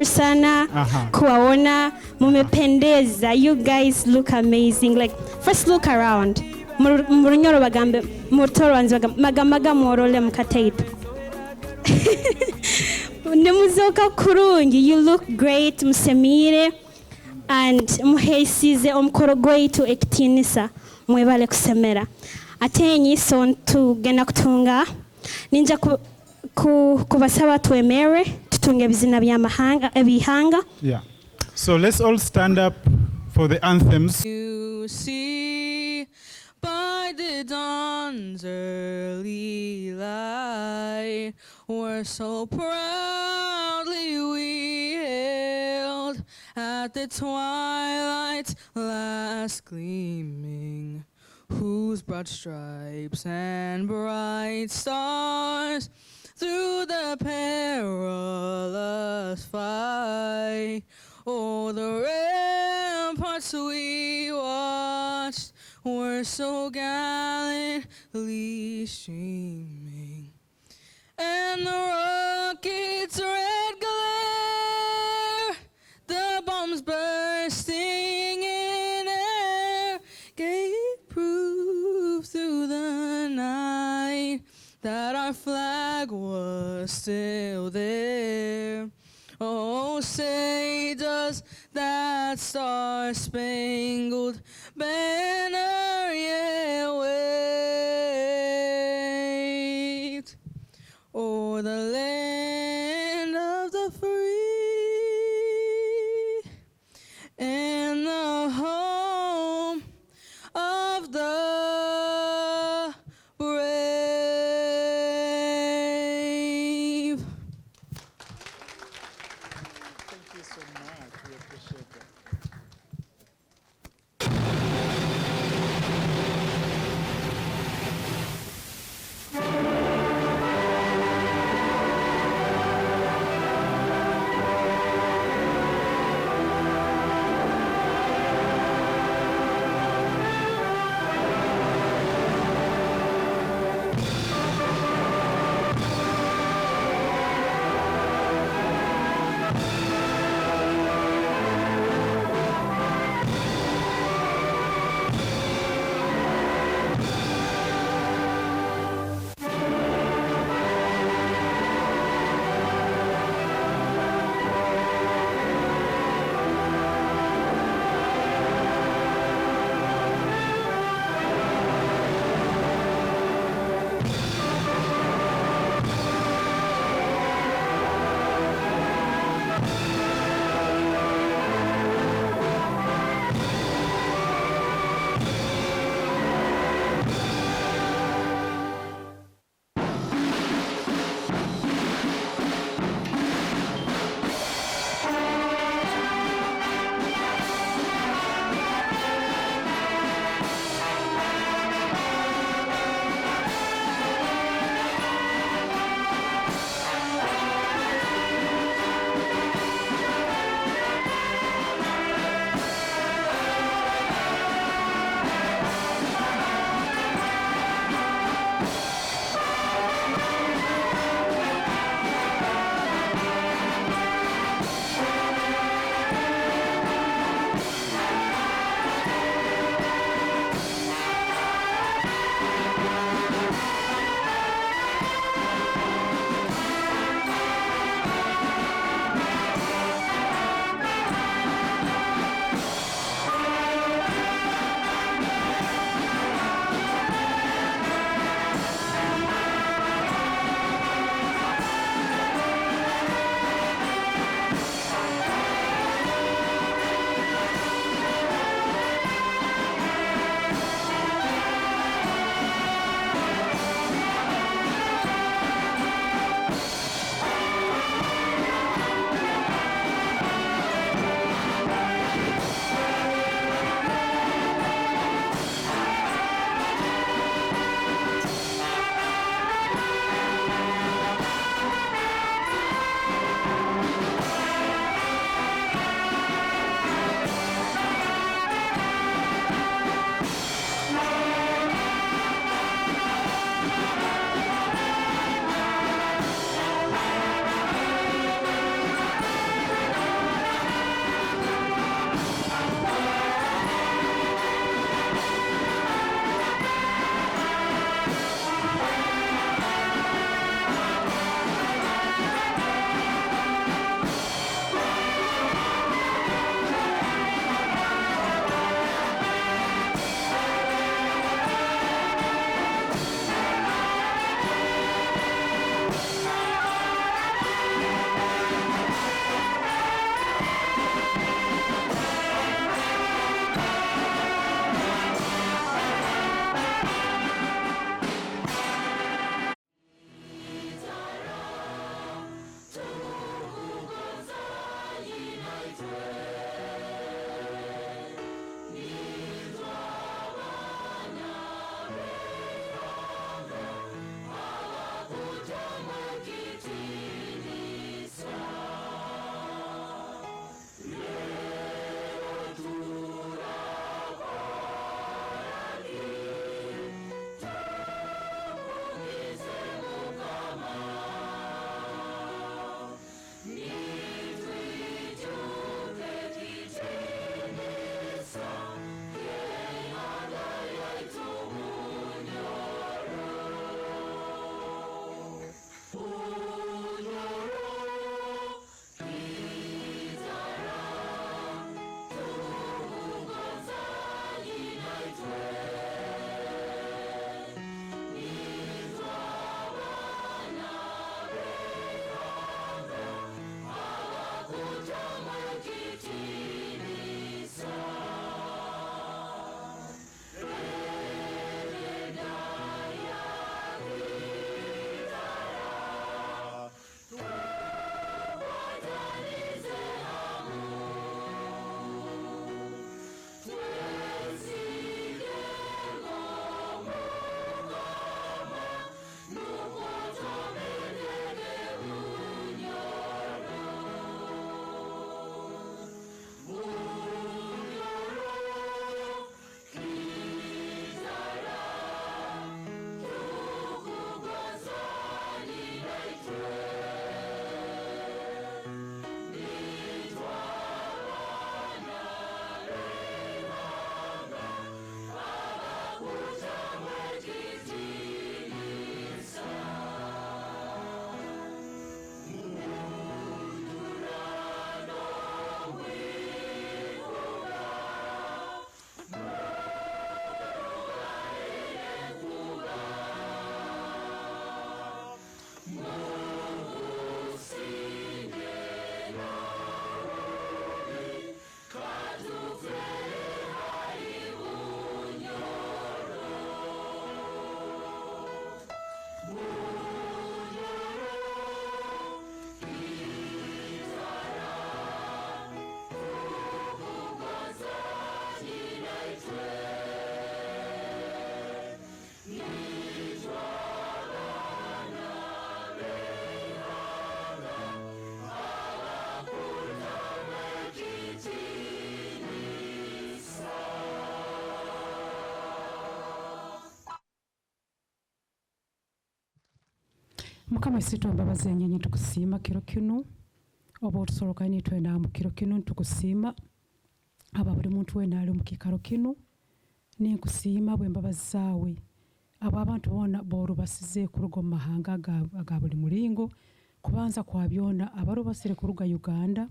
Sana kuwaona mumependeza. You guys look amazing. Like first look around. Murunyoro bagambe mutoro wanzi magamaga morole mukateitu. Nemuzoka kurungi. You look great musemire and muhesize omukoro gwaitu ekitinisa mwebale kusemera. Atenyi so tugenda kutunga ninja kubasaba twemere tutunge bizina by'amahanga ebihanga. Yeah. So let's all stand up for the anthems. You see by the dawn's early light, we're so proudly we hailed at the twilight's last gleaming, whose broad stripes and bright stars through the perilous fight, oh, the ramparts we watched were so gallantly streaming, and the rocket's red glare, the bombs bursting in air, gave proof through the night that our flag was still there. Oh, say does that star-spangled banner yet Mukama sito mbabazi enyenyi tukusiima kiro kinu oba otusoloka ni twena mu kiro kinu tukusiima aba buli muntu wena ali mu kikaro kinu ninkusiima bwe mbabazi zaawe abo abantu bona borubasize kuruga mu mahanga aga buli mulingo kubanza kwa byona abarubasire kuruga Uganda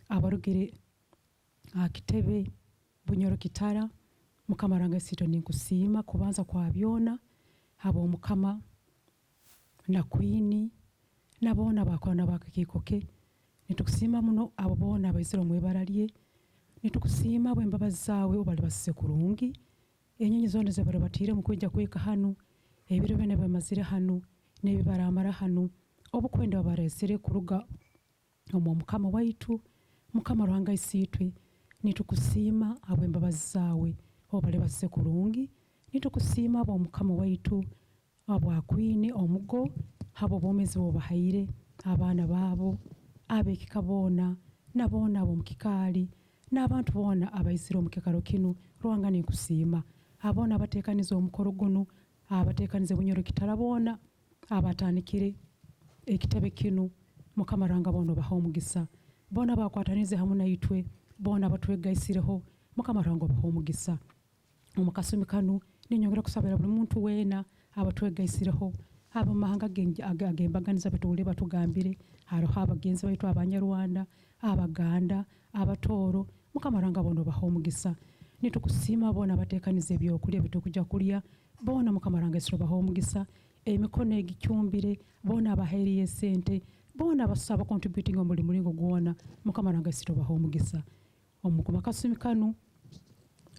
abarugire Kitebe Bunyoro-Kitara Mukama range sito ninkusiima kubanza kwa byona abo Mukama na Queen nabona bakwana bakakikoke nitukusiima muno abo bona abaiziro mwebaralie nitukusiima bwe mbabazi zaawe obali basise kurungi enyenyi zonde ze bari batire mu kwijja kweka hanu ebiro bene bamazire hanu nebibaramara hanu obukwenda babaresire kuruga omu Mukama waitu Mukama rwanga isitwe nitukusiima abo mbabazi zaawe obali basise kurungi nitukusiima abo Mukama waitu abo Queen omugo abo bomezi bo bahayire abana babo abekika bona nabona abo mukikali n'abantu bona abayisiro mukikaro kinu rwanga ninkusiima abona abatekaniza omukoro guno abatekanize Bunyoro-Kitara bona abatanikire ekitebe kinu Mukama ranga bono baha omugisa bona bakwatanize hamu na itwe bona batwegaisireho Mukama ranga baha omugisa omukasumi kanu ninyongera kusabira buli muntu wena abatwegaisireho abo mahanga agembaganiza betule batugambire haro abagenzi baitu abanyarwanda abaganda abatoro Mukama ranga bono baha omugisa nitukusiima bona abatekanize ebyokulya bitukujja kulya bona Mukama ranga isiro baha omugisa emikono egikyumbire bona abaheriye sente bona basaba contributing omuli mulingo gwona Mukama ranga isiro baha omugisa omukuma kasumi kanu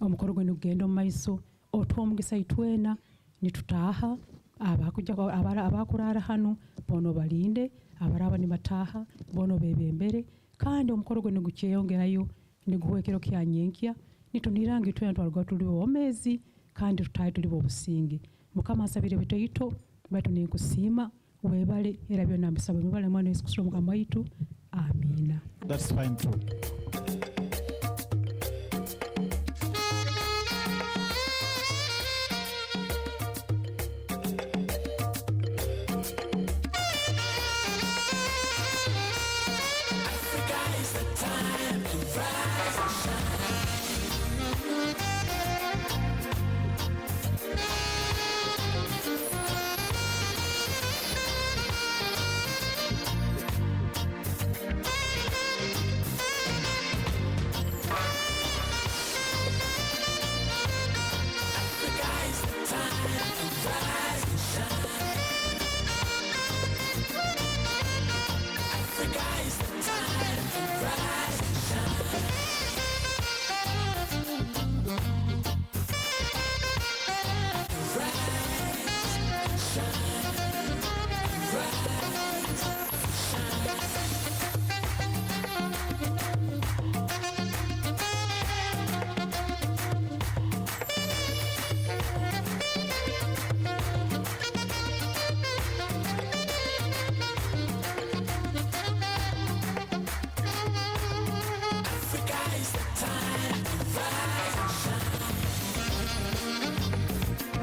omukoro gwe nugenda mu maiso otwa omugisa itwena nitutaha abakujja abakurara hanu bono balinde abaraba ni mataha bono bebembere kandi omukoro gwe nigukyeyongerayo niguhwekero kyanyenkya nitunirange itwena twalwa tuli omezi kandi tutaye tuli obusinge Mukama asabire bitoyito batu ninkusiima webale era byonna mbisaba mubale mwana Yesu Kristo Mukama waitu amina. That's fine too.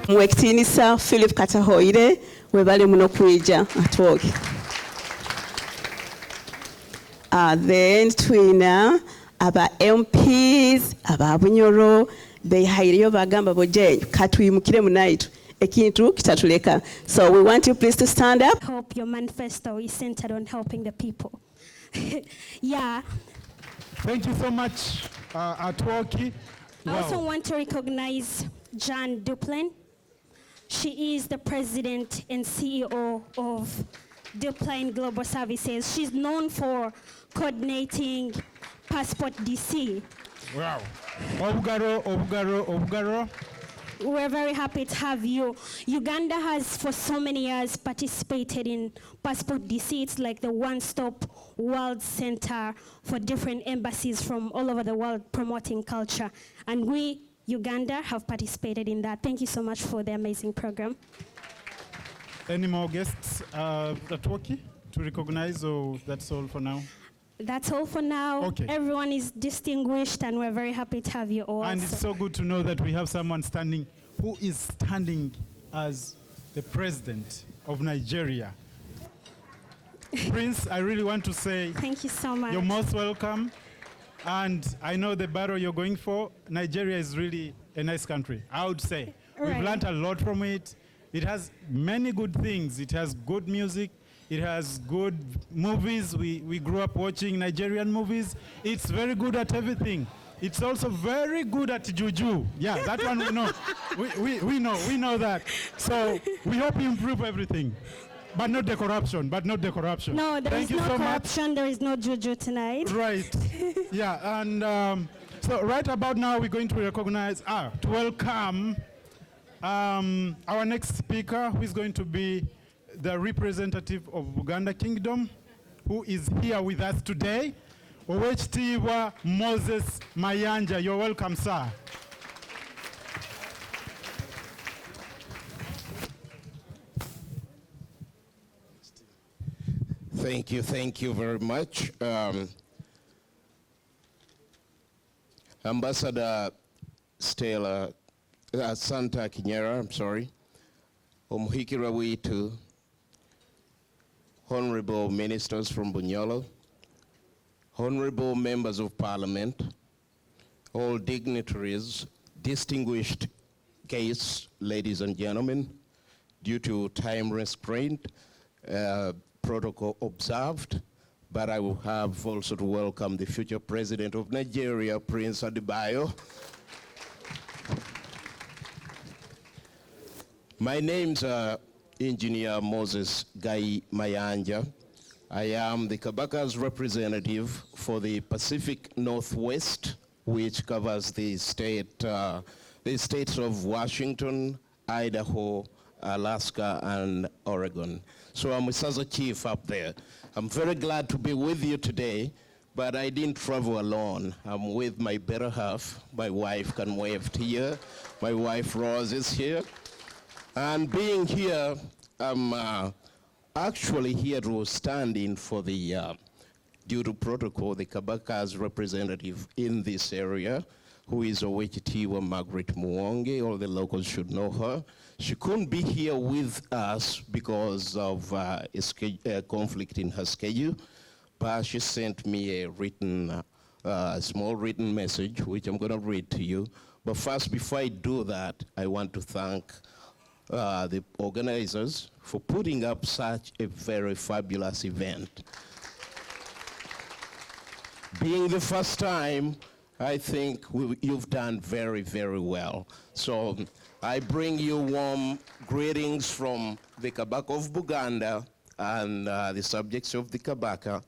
Mwektinisa Philip Katahoire webale muno kwija atwoke. Then twina aba MPs aba Bunyoro behairiyo bagamba bojenyu katuyimukire munaitu ekintu kitatuleka. So we want you please to stand up. Hope your manifesto is centered on helping the people. Yeah. Thank you so much, Atwoki. Wow. I also want to recognize Jan Duplain. She is the president and CEO of Duplain Global Services. She's known for coordinating Passport DC. Wow. Obugaro. We're very happy to have you. Uganda has for so many years participated in Passport DC. It's like the one-stop world center for different embassies from all over the world promoting culture. And we, Uganda, have participated in that. Thank you so much for the amazing program. Any more guests at Woki to recognize, or that's all for now? That's all for now. Okay. Everyone is distinguished and we're very happy to have you all. And it's so good to know that we have someone standing who is standing as the president of Nigeria. Prince, I really want to say thank you so much. You're most welcome. And I know the battle you're going for. Nigeria is really a nice country, I would say. Right. We've learned a lot from it. It has many good things. It has good music. It has good movies. We grew up watching Nigerian movies. It's very good at everything. It's also very good at juju. Yeah, that one we know. We know that. So we hope you improve everything. But not the corruption, No, there Thank is you no so corruption, much. there is no juju tonight. Right. Yeah, and so right about now we're going to recognize, to welcome our next speaker, who is going to be the representative of Buganda Kingdom, who is here with us today. Owekitiibwa Moses Mayanja, you're welcome, sir. Thank you very much. Ambassador Stella, Santa Kinyera, I'm sorry, Omuhikira Witu, Honorable Ministers from Bunyoro, Honorable Members of Parliament, all dignitaries, distinguished guests, ladies and gentlemen, due to time restraint, protocol observed, but I will have also to welcome the future President of Nigeria, Prince Adebayo. My name's Engineer Moses Gai Mayanja. I am the Kabaka's representative for the Pacific Northwest, which covers the states of Washington, Idaho, Alaska, and Oregon. So I'm a Saza chief up there. I'm very glad to be with you today, but I didn't travel alone. I'm with my better half. My wife can wave here. My wife Rose is here. And being here, I'm actually here to stand in for the, due to protocol, the Kabaka's representative in this area, who is Owekitiibwa Margaret Muwonge. All the locals should know her. She couldn't be here with us because of a conflict in her schedule, but she sent me a written, small written message, which I'm going to read to you. But first, before I do that, I want to thank the organizers for putting up such a very fabulous event. Being the first time, I think you've done very, very well. So I bring you warm greetings from the Kabaka of Buganda and the subjects of the Kabaka.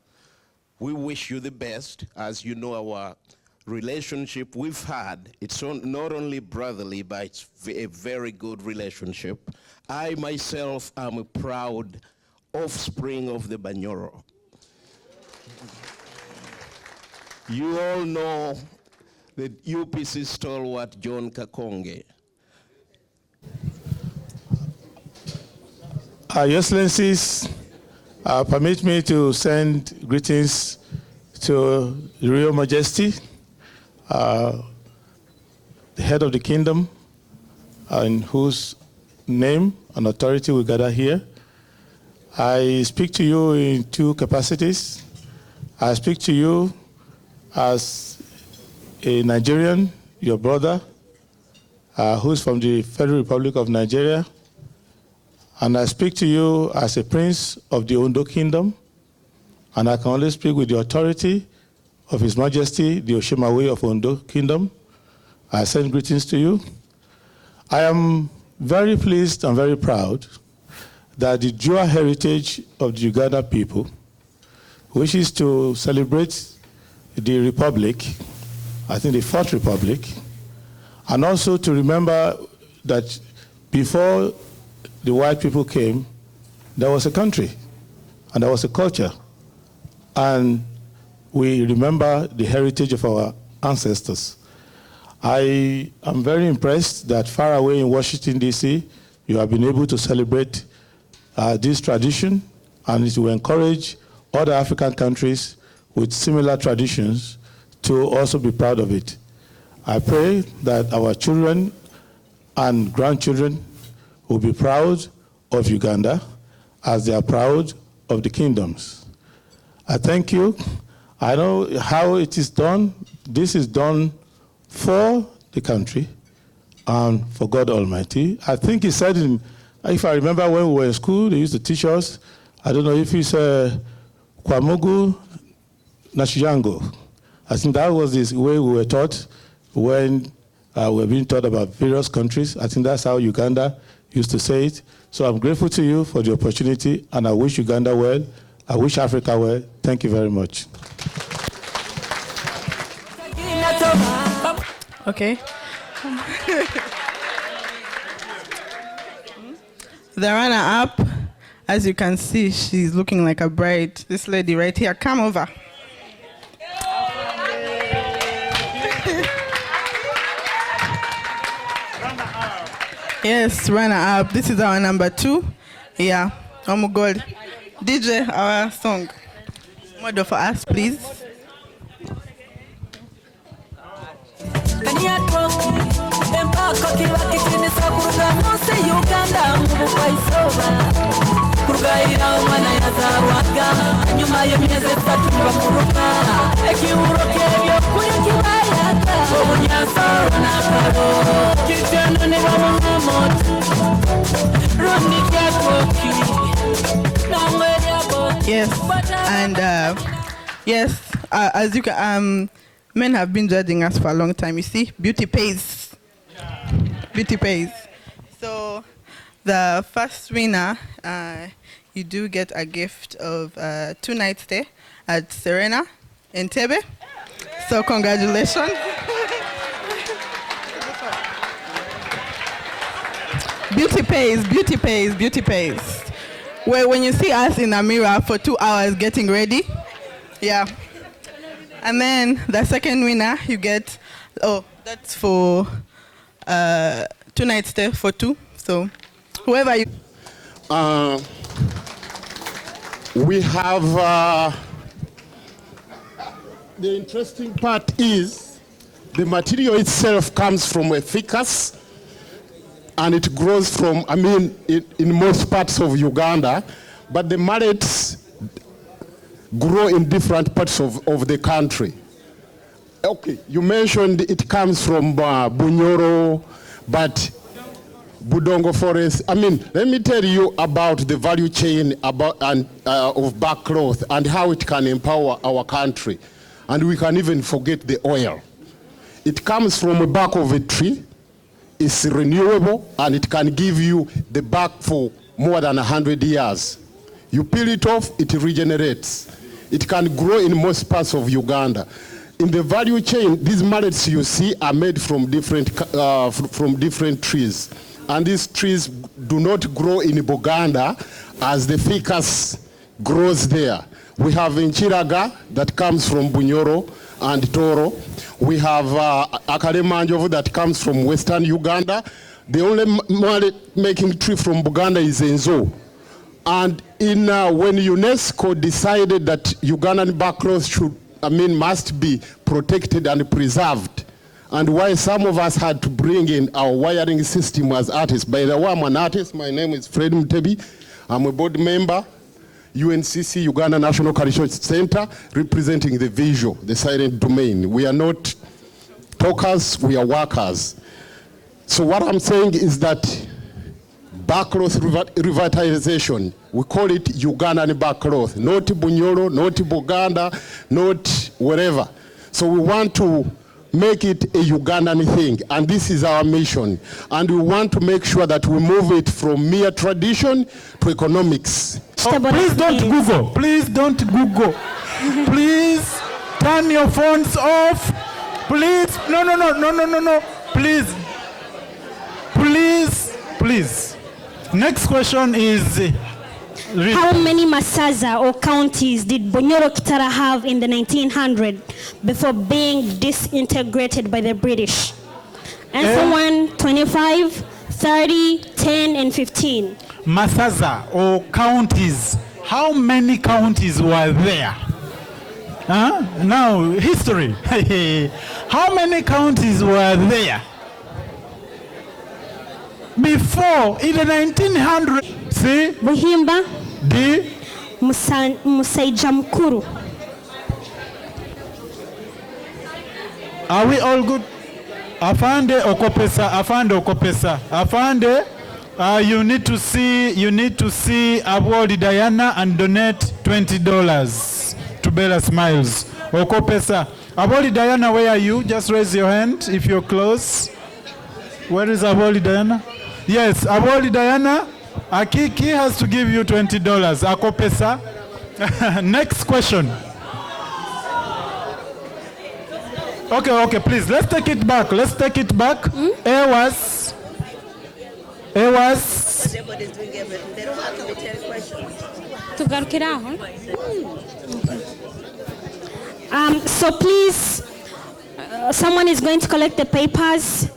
We wish you the best. As you know, our relationship we've had, it's not only brotherly, but it's a very good relationship. I myself am a proud offspring of the Bunyoro. You all know the UPC stalwart John Kakonge. Your Excellencies, permit me to send greetings to Royal Majesty, the head of the kingdom, in whose name and authority we gather here. I speak to you in two capacities. I speak to you as a Nigerian, your brother, who's from the Federal Republic of Nigeria, and I speak to you as a prince of the Ondo Kingdom, and I can only speak with the authority of His Majesty, the Oshimawe of Ondo Kingdom. I send greetings to you. I am very pleased and very proud that the dual heritage of the Uganda people, which is to celebrate the Republic, I think the Fourth Republic, and also to remember that before the white people came, there was a country and there was a culture. And we remember the heritage of our ancestors. I am very impressed that far away in Washington, D.C., you have been able to celebrate this tradition, and it will encourage other African countries with similar traditions to also be proud of it. I pray that our children and grandchildren will be proud of Uganda as they are proud of the kingdoms. I thank you. I know how it is done. This is done for the country and for God Almighty. I think he said, if I remember when we were in school, they used to teach us, I don't know if it's Kwamugu Nashijango. I think that was the way we were taught when we were being taught about various countries. I think that's how Uganda used to say it. So I'm grateful to you for the opportunity, and I wish Uganda well. I wish Africa well. Thank you very much. Okay. The runner-up, as you can see, she's looking like a bride. This lady right here, come over. Yes, runner-up. This is our number 2. Yeah, oh my God. DJ, our song. Model for us, please. Yes, and yes, as you can, men have been judging us for a long time. You see, beauty pays. Beauty pays. So the first winner, you do get a gift of 2 nights stay at Serena in Tebe. So congratulations. Beauty pays, beauty pays, beauty pays. Well, when you see us in a mirror for 2 hours getting ready, yeah. And then the second winner, you get, that's for 2 nights stay for 2. So whoever you... We have, the interesting part is the material itself comes from a ficus, and it grows from, in most parts of Uganda, but the mallets grow in different parts of the country. Okay, you mentioned it comes from Bunyoro, but Budongo forest. Let me tell you about the value chain of bark cloth and how it can empower our country. And we can even forget the oil. It comes from the bark of a tree. It's renewable, and it can give you the bark for more than 100 years. You peel it off, it regenerates. It can grow in most parts of Uganda. In the value chain, these mallets you see are made from different trees. And these trees do not grow in Buganda as the ficus grows there. We have Nchiraga that comes from Bunyoro and Toro. We have Akaremanjovu that comes from Western Uganda. The only mallet making tree from Buganda is Enzo. And when UNESCO decided that Ugandan bark cloth must be protected and preserved, and why some of us had to bring in our wiring system as artists. By the way, I'm an artist. My name is Fred Mutebi. I'm a board member, UNCC, Uganda National Cultural Center, representing the visual, the silent domain. We are not talkers, we are workers. So what I'm saying is that bark cloth revitalization, we call it Ugandan bark cloth, not Bunyoro, not Buganda, not wherever. So we want to make it a Ugandan thing, and this is our mission. And we want to make sure that we move it from mere tradition to economics. Oh, please don't Google. Please don't Google. Please turn your phones off. Please. No. Please. Please. Next question is... How many Masaza or counties did Bunyoro-Kitara have in the 1900s before being disintegrated by the British? Answer 1, 25, 30, 10, and 15. Masaza or counties. How many counties were there? Now, history. How many counties were there? Before, in the 1900s, see? Buhimba, Musaija mkuru. Are we all good? Afande okopesa, afande okopesa. Afande, you need to see Awoli Diana and donate $20 to Bella Smiles. Okopesa. Awoli Diana, where are you? Just raise your hand if you're close. Where is Awoli Diana? Yes, Awoli Diana. Akiki has to give you $20. Akopesa. Next question. Okay, please. Let's take it back. Ewas. Everybody's doing everything. They don't actually tell questions. So please, someone is going to collect the papers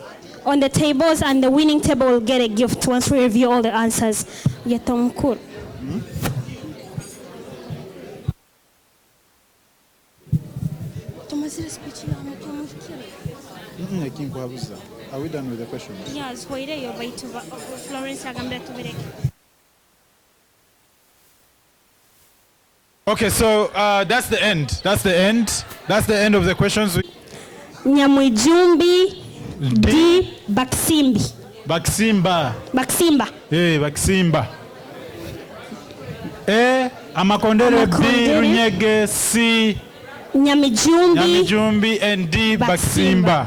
on the tables, and the winning table will get a gift once we review all the answers. Yetomkuru. Are we done with the questions? Yes, Florence. Okay, so that's the end. That's the end of the questions. Nyamwijumbi D. Baksimbi. Baksimba. Hey, Baksimba. A. Amakondere. B. Runyege. C. Nyamijumbi and D. Baksimba.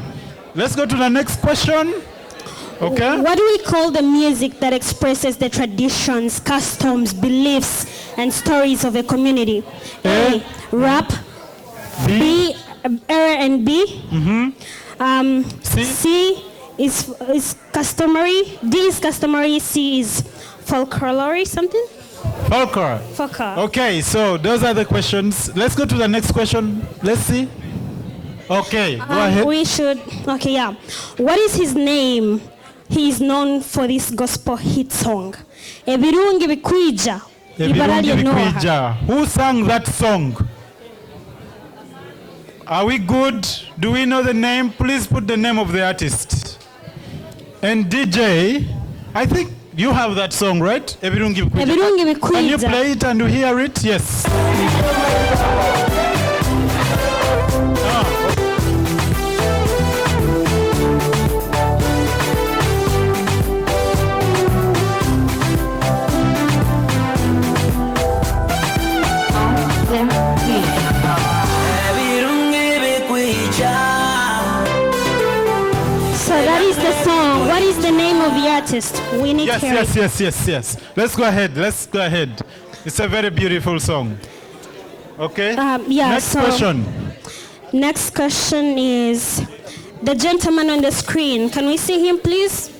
Let's go to the next question. Okay. What do we call the music that expresses the traditions, customs, beliefs, and stories of a community? A. Rap. B. R&B. C is customary. D is customary. C is folklore something. Folklore. Okay, so those are the questions. Let's go to the next question. Let's see. Okay, go ahead. Okay, yeah. What is his name? He is known for this gospel hit song. Ebirungi bikwija. Who sang that song? Are we good? Do we know the name? Please put the name of the artist. And DJ, I think you have that song, right? Ebirungi bikwija. Can you play it and hear it? Yes. So that is the song. What is the name of the artist? We need to hear it. Yes. Let's go ahead. It's a very beautiful song. Okay? Next question. Next question is the gentleman on the screen. Can we see him, please?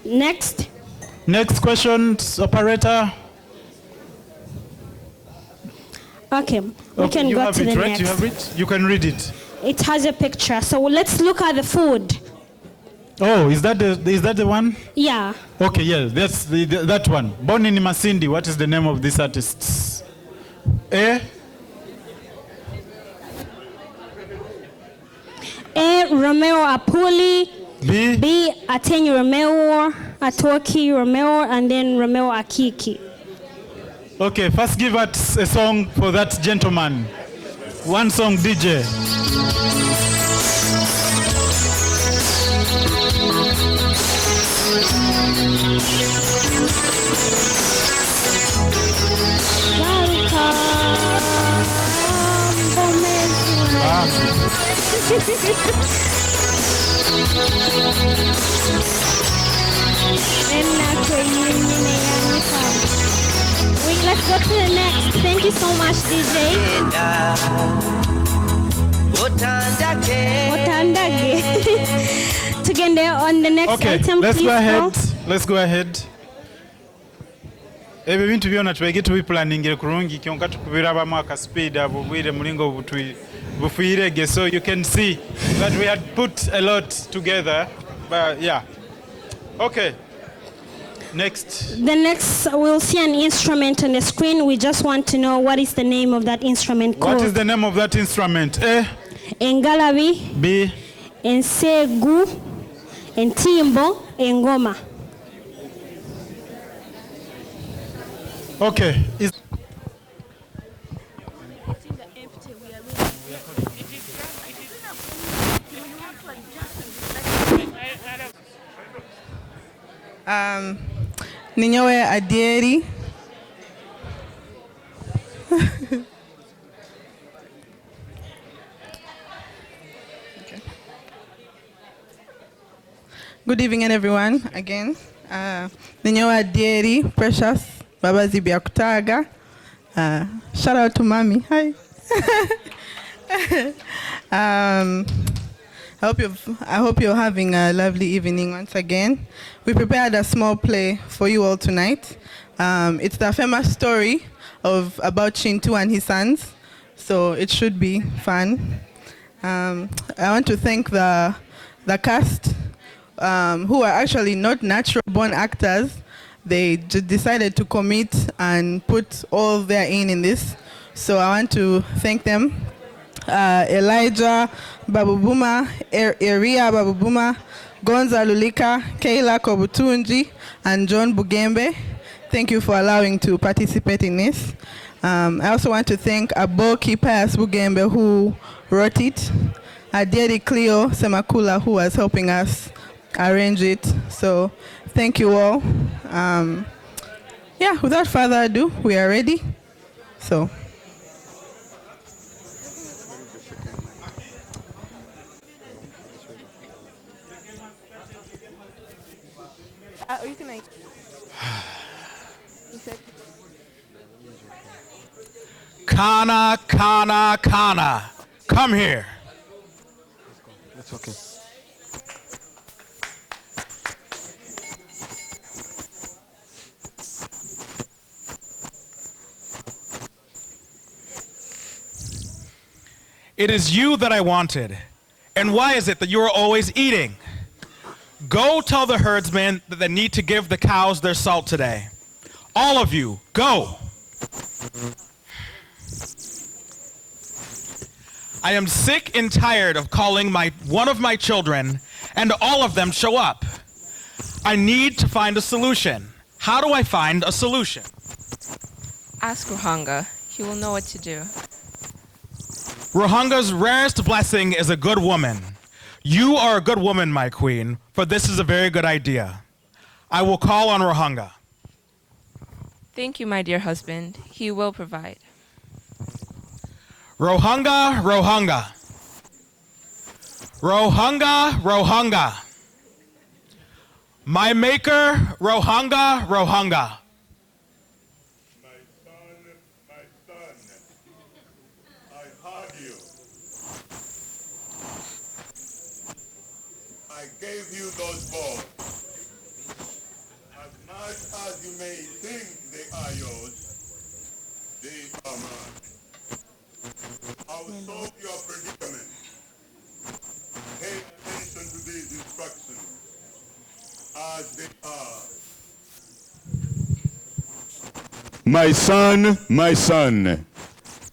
Next question, operator. Okay, we can go to the next. You have it? You can read it. It has a picture. So let's look at the food. Oh, is that the one? Yeah. Okay, yeah, that's that one. Born in Masindi. What is the name of this artist? A. Romeo Apuli. B. Atenyi Romeo, Atoki Romeo, and then Romeo Akiki. Okay, first give us a song for that gentleman. One song, DJ. Let's go to the next. Thank you so much, DJ. Otandage. Together on the next item, let's please. Let's go ahead. Ebyo bintu byona twege tubiplaningire kurungi kyonka tukubirabamu akaspeed abo bwire mulingo bufuyirege, so you can see that we had put a lot together, but yeah. Okay. Next. The next, we'll see an instrument on the screen. We just want to know what is the name of that instrument called. What is the name of that instrument? A. Engalabi. B. Ensegu. Entimbo. Engoma. Okay. Ninyowe Adieri. Good evening, everyone. Again, Ninyowe Adieri, Precious, Babazi Biakutaga. Shout out to Mommy. Hi. I hope you're having a lovely evening once again. We prepared a small play for you all tonight. It's the famous story about Chintu and his sons, so it should be fun. I want to thank the cast, who are actually not natural-born actors. They decided to commit and put all their in this. So I want to thank them. Elijah Babubuma, Eria Babubuma, Gonza Lulika, Kayla Kobutunji, and John Bugembe. Thank you for allowing to participate in this. I also want to thank Aboki Pius Bugembe, who wrote it, Adieri Cleo Semakula, who was helping us arrange it. So thank you all. Yeah, without further ado, we are ready. So. You can make. Kana, Kana, Kana, come here. That's okay. It is you that I wanted. And why is it that you are always eating? Go tell the herdsmen that they need to give the cows their salt today. All of you, go. I am sick and tired of calling one of my children and all of them show up. I need to find a solution. How do I find a solution? Ask Ruhanga. He will know what to do. Ruhanga's rarest blessing is a good woman. You are a good woman, my queen, for this is a very good idea. I will call on Ruhanga. Thank you, my dear husband. He will provide. Ruhanga, Ruhanga. Ruhanga, Ruhanga. My maker, Ruhanga, Ruhanga. I gave you those balls. As much as you may think they are yours, they are mine. I will solve your predicament. Pay attention to these instructions as they are. My son,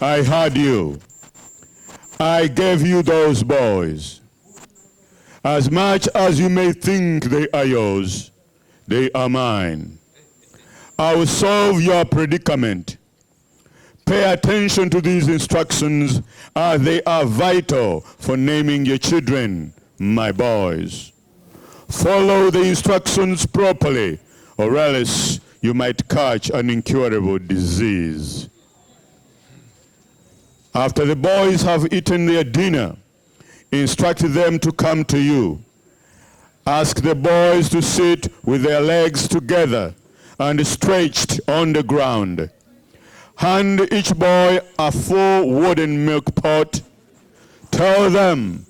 I heard you. I gave you those boys. As much as you may think they are yours, they are mine. I will solve your predicament. Pay attention to these instructions as they are vital for naming your children, my boys. Follow the instructions properly, or else you might catch an incurable disease. After the boys have eaten their dinner, instruct them to come to you. Ask the boys to sit with their legs together and stretched on the ground. Hand each boy a full wooden milk pot. Tell them,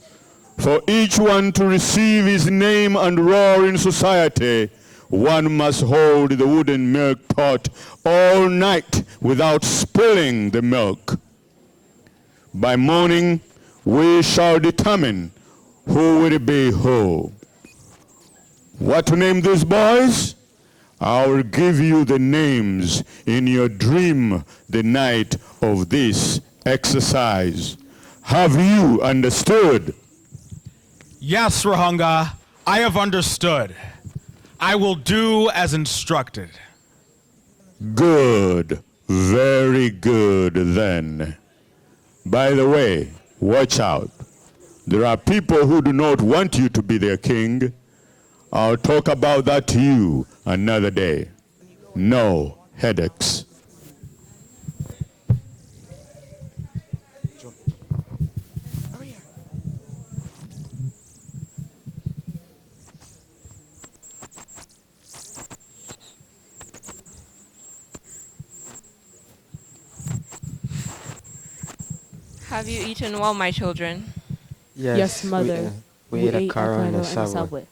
for each one to receive his name and role in society, one must hold the wooden milk pot all night without spilling the milk. By morning, we shall determine who will be who. What to name these boys? I will give you the names in your dream the night of this exercise. Have you understood? Yes, Ruhanga, I have understood. I will do as instructed. Good. Very good then. By the way, watch out. There are people who do not want you to be their king. I'll talk about that to you another day. No headaches. Have you eaten well, my children? Yes, Mother. We ate a karo and a subway.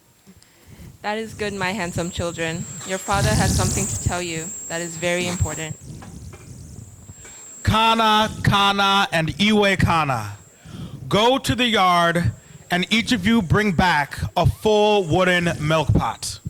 That is good, my handsome children. Your father has something to tell you that is very important. Kana, Kana, and Iwe Kana, go to the yard and each of you bring back a full wooden milk pot.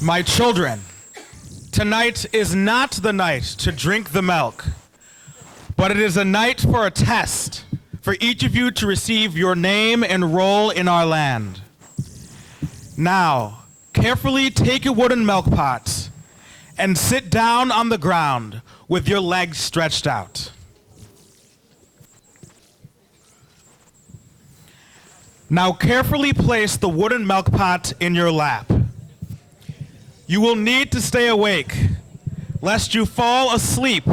My children, tonight is not the night to drink the milk, but it is a night for a test for each of you to receive your name and role in our land. Now, carefully take a wooden milk pot and sit down on the ground with your legs stretched out. Now carefully place the wooden milk pot in your lap. You will need to stay awake, lest you fall asleep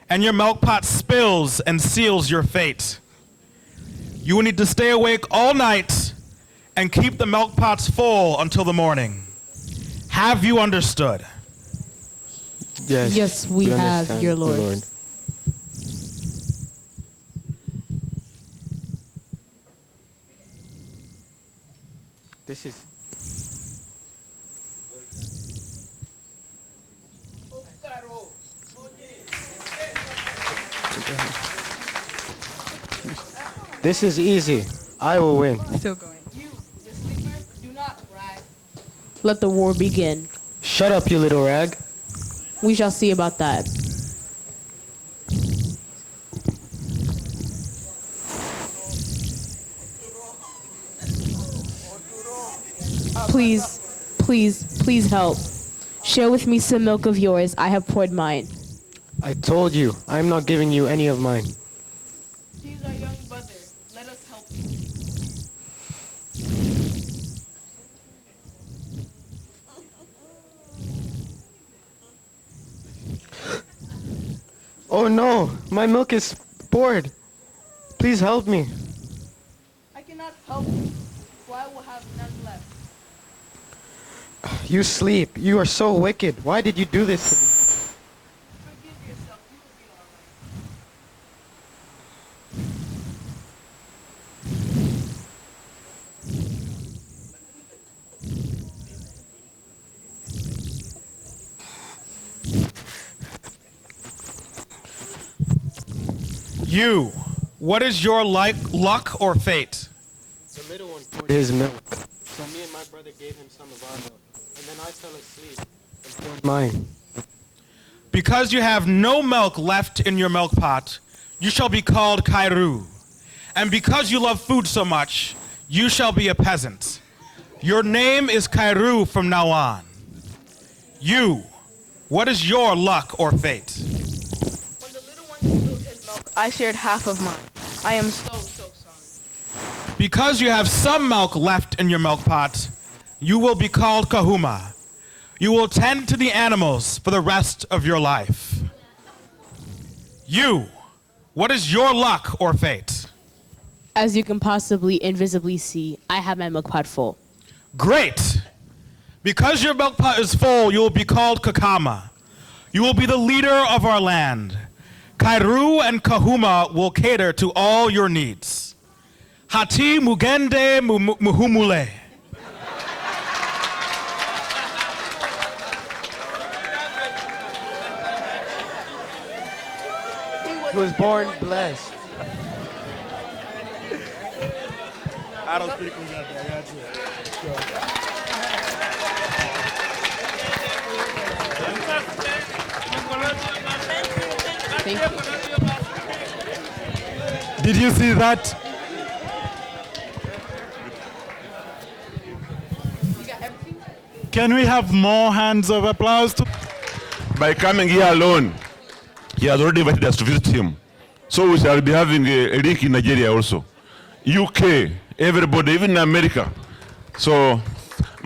and your milk pot spills and seals your fate. You will need to stay awake all night and keep the milk pots full until the morning. Have you understood? Yes, we have, understand, your Lord. This is easy. I will win. Still going. Let the war begin. Shut up, you little rag. We shall see about that. Please help. Share with me some milk of yours. I have poured mine. I told you, I'm not giving you any of mine. He's our young brother. Let us help him. Oh no, my milk is poured. Please help me. I cannot help you, for I will have none left. You sleep. You are so wicked. Why did you do this to me? Forgive yourself. You will be all You, what is your luck or fate? The little one poured his milk. So me and my brother gave him some of our milk. And then I fell asleep and poured mine. Because you have no milk left in your milk pot, you shall be called Kairu. And because you love food so much, you shall be a peasant. Your name is Kairu from now on. You, what is your luck or fate? I shared half of mine. I am so sorry. Because you have some milk left in your milk pot, you will be called Kahuma. You will tend to the animals for the rest of your life. You, what is your luck or fate? As you can possibly invisibly see, I have my milk pot full. Great! Because your milk pot is full, you will be called Kakama. You will be the leader of our land. Kairu and Kahuma will cater to all your needs. Hati Mugende Muhumule. He was born blessed. I don't speak with that. I got you. Did you see that? Can we have more hands of applause? By coming here alone, he has already invited us to visit him. So we shall be having a link in Nigeria also. UK, everybody, even in America. So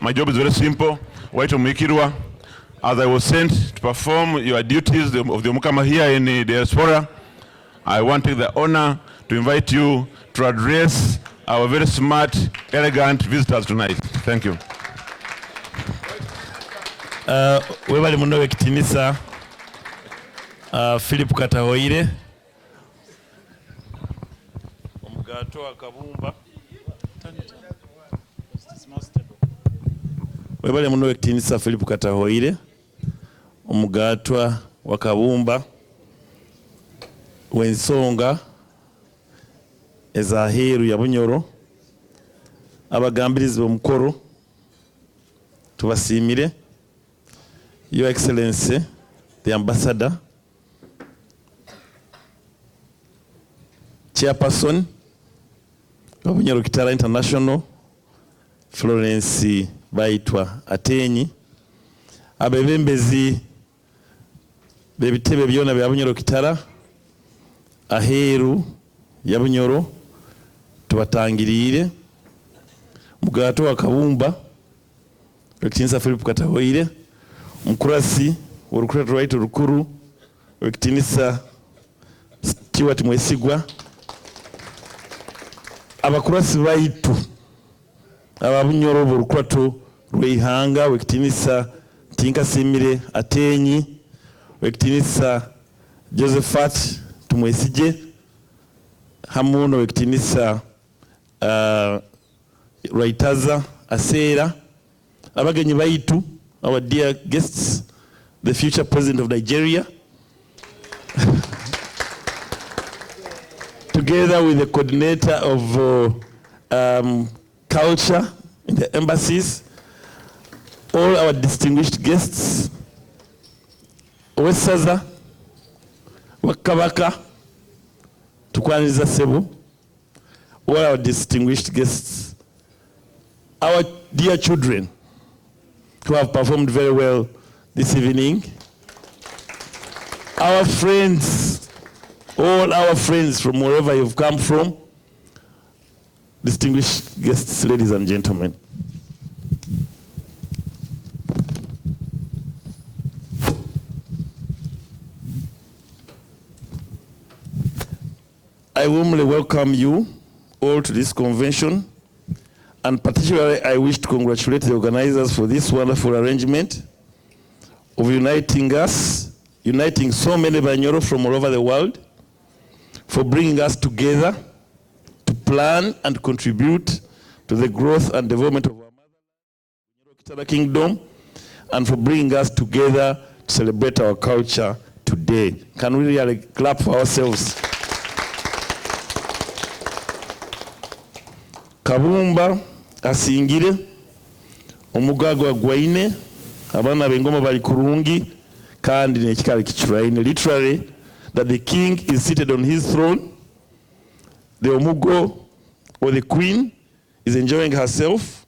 my job is very simple. Waito Mikirwa, as I was sent to perform your duties of the Mukama here in the diaspora, I want to take the honor to invite you to address our very smart, elegant visitors tonight. Thank you. Webali muno wekitinisa Philip Katahoire omugato wa kabumba. Webali muno wekitinisa Philip Katahoire omugatwa wa kabumba w'ensonga ezaheeru ya Bunyoro, abagambirizi b'omukoro tubasiimire. Your Excellency, the Ambassador, Chairperson of Bunyoro-Kitara International, Florence Baitwa Atenyi, abebembezi bebitebe byona bya Bunyoro-Kitara aheeru ya Bunyoro tubatangirire mugato wa kabumba Dr. Philip Katahoire Mkurasi w'urukuratu rwaitu rukuru wekitinisa Stewart Mwesigwa, abakurasi baitu aba Bunyoro b'urukuratu rw'ihanga wekitinisa Tinkasimire Atenyi, wekitinisa Josephat Tumwesige, hamuno wekitinisa Rwaitaza Asera, abagenyi baitu, our dear guests, the future president of Nigeria, together with the coordinator of culture in the embassies, all our distinguished guests, Owesaza, Wakabaka, Tukwaniriza Sebo, all our distinguished guests, our dear children, who have performed very well this evening. Our friends, all our friends from wherever you've come from, distinguished guests, ladies and gentlemen. I warmly welcome you all to this convention. And particularly, I wish to congratulate the organizers for this wonderful arrangement of uniting so many Bunyoro from all over the world, for bringing us together to plan and contribute to the growth and development of our motherland, Bunyoro-Kitara Kingdom, and for bringing us together to celebrate our culture today. Can we really clap for ourselves? Kabumba asingire omugagwa gwaine abana b'engoma bali kurungi kandi n'ekikala kichuraine, literally that the king is seated on his throne, the omugo or the queen is enjoying herself,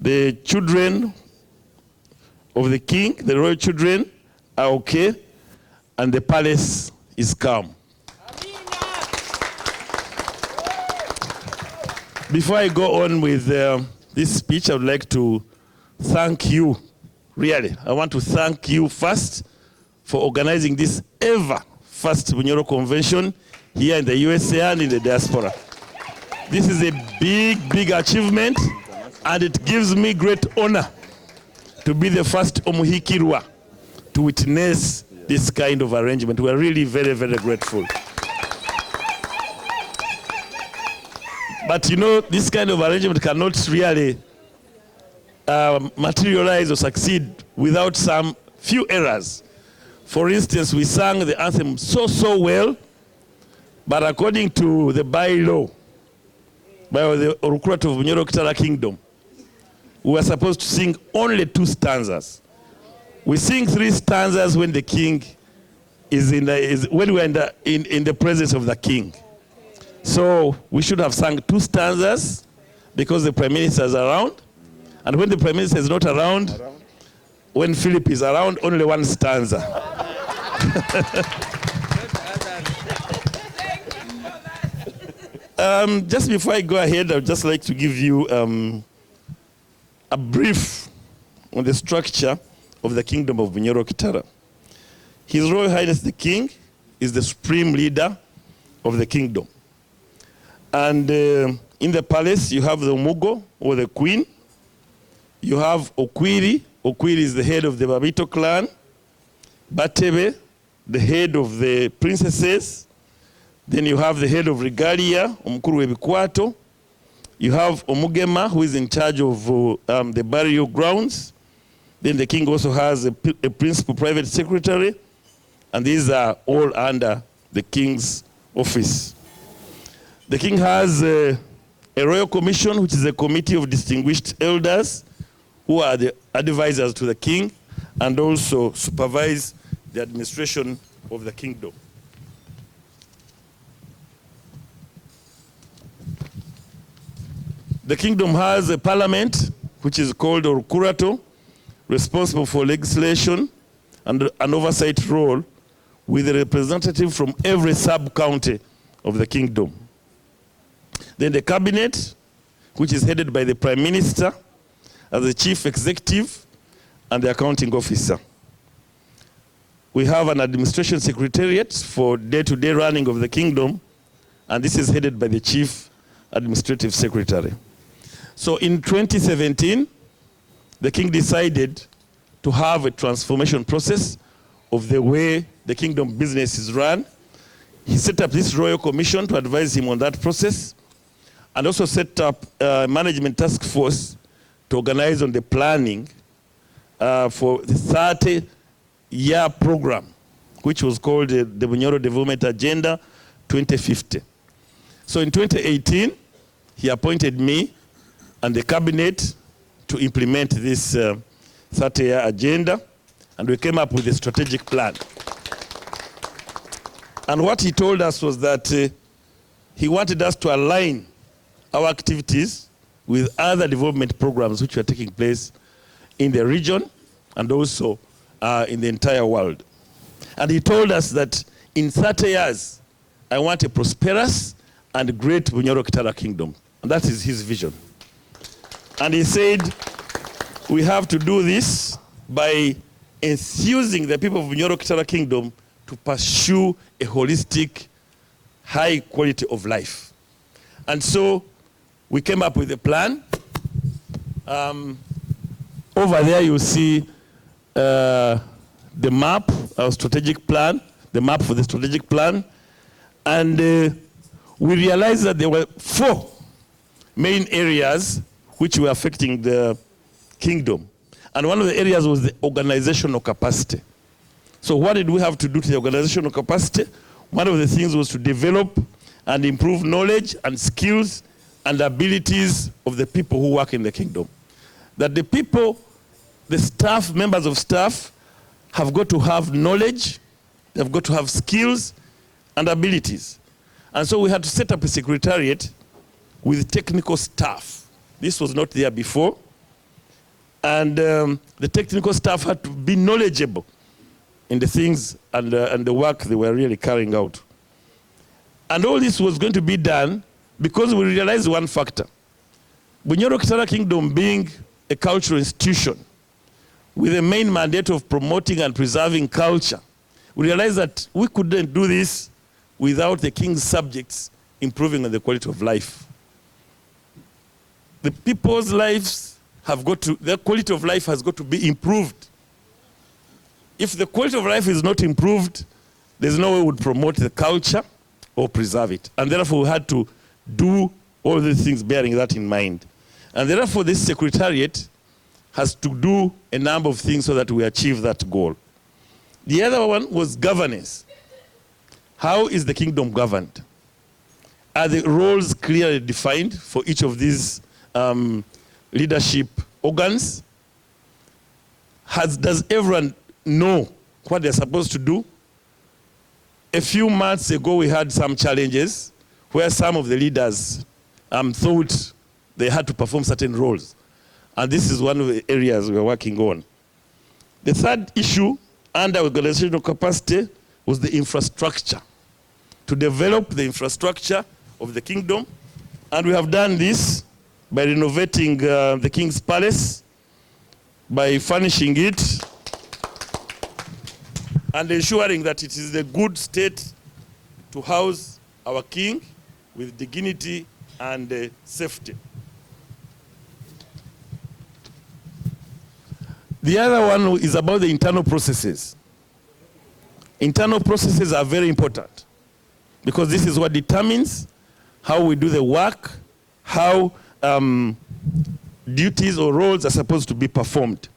the children of the king, the royal children, are okay, and the palace is calm. Before I go on with this speech, I would like to thank you, really. I want to thank you first for organizing this first Bunyoro convention here in the USA and in the diaspora. This is a big, big achievement, and it gives me great honor to be the first Omuhikirwa to witness this kind of arrangement. We are really very, very grateful. But you know, this kind of arrangement cannot really materialize or succeed without some few errors. For instance, we sang the anthem so well, but according to the bylaw by the Orukurato of Bunyoro-Kitara Kingdom, we were supposed to sing only 2 stanzas. We sing 3 stanzas when the king is when we're in the presence of the king. So we should have sung 2 stanzas because the prime minister is around, and when the prime minister is not around, when Philip is around, only 1 stanza. Just before I go ahead, I'd just like to give you a brief on the structure of the kingdom of Bunyoro-Kitara. His Royal Highness the King is the supreme leader of the kingdom. And in the palace, you have the Mugo, or the queen. You have Okwiri. Okwiri is the head of the Babito clan. Batebe, the head of the princesses. Then you have the head of Regalia, Omukuru Webikwato. You have Omugema, who is in charge of the burial grounds. Then the king also has a principal private secretary, and these are all under the king's office. The king has a royal commission, which is a committee of distinguished elders who are the advisors to the king and also supervise the administration of the kingdom. The kingdom has a parliament, which is called Orukurato, responsible for legislation and an oversight role with a representative from every sub-county of the kingdom. Then the cabinet, which is headed by the prime minister as the chief executive and the accounting officer. We have an administration secretariat for day-to-day running of the kingdom, and this is headed by the chief administrative secretary. So in 2017, the king decided to have a transformation process of the way the kingdom business is run. He set up this royal commission to advise him on that process, and also set up a management task force to organize on the planning for the 30-year program, which was called the Bunyoro Development Agenda 2050. So in 2018, he appointed me and the cabinet to implement this 30-year agenda, and we came up with a strategic plan. And what he told us was that he wanted us to align our activities with other development programs which were taking place in the region and also in the entire world. And he told us that in 30 years, I want a prosperous and great Bunyoro-Kitara kingdom. And that is his vision. And he said, we have to do this by enthusing the people of Bunyoro-Kitara kingdom to pursue a holistic, high quality of life. And so we came up with a plan. Over there you see the map, our strategic plan, the map for the strategic plan. And we realized that there were 4 main areas which were affecting the kingdom. And one of the areas was the organizational capacity. So what did we have to do to the organizational capacity? One of the things was to develop and improve knowledge and skills and abilities of the people who work in the kingdom. That the people, the staff, members of staff, have got to have knowledge, they've got to have skills and abilities. And so we had to set up a secretariat with technical staff. This was not there before. And the technical staff had to be knowledgeable in the things and the work they were really carrying out. And all this was going to be done because we realized one factor. Bunyoro-Kitara Kingdom being a cultural institution with a main mandate of promoting and preserving culture, we realized that we couldn't do this without the king's subjects improving on the quality of life. The people's lives have got to, their quality of life has got to be improved. If the quality of life is not improved, there's no way we would promote the culture or preserve it. And therefore we had to do all these things bearing that in mind. And therefore this secretariat has to do a number of things so that we achieve that goal. The other one was governance. How is the kingdom governed? Are the roles clearly defined for each of these leadership organs? Does everyone know what they're supposed to do? A few months ago, we had some challenges where some of the leaders thought they had to perform certain roles. And this is one of the areas we're working on. The third issue under organizational capacity was the infrastructure, to develop the infrastructure of the kingdom. And we have done this by renovating the King's Palace, by furnishing it, and ensuring that it is in a good state to house our king with dignity and safety. The other one is about the internal processes. Internal processes are very important because this is what determines how we do the work, how duties or roles are supposed to be performed.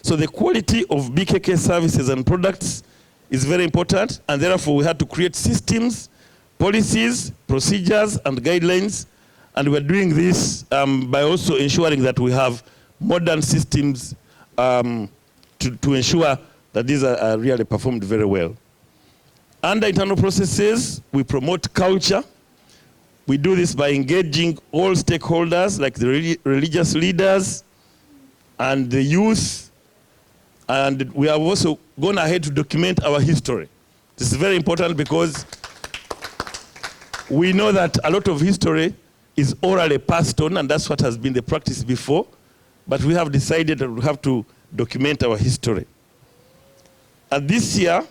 So the quality of BKK services and products is very important, and therefore we had to create systems, policies, procedures, and guidelines, and we're doing this by also ensuring that we have modern systems to ensure that these are really performed very well. Under internal processes, we promote culture. We do this by engaging all stakeholders, like the religious leaders and the youth. And we have also gone ahead to document our history. This is very important because we know that a lot of history is orally passed on, and that's what has been the practice before. But we have decided that we have to document our history. And this year,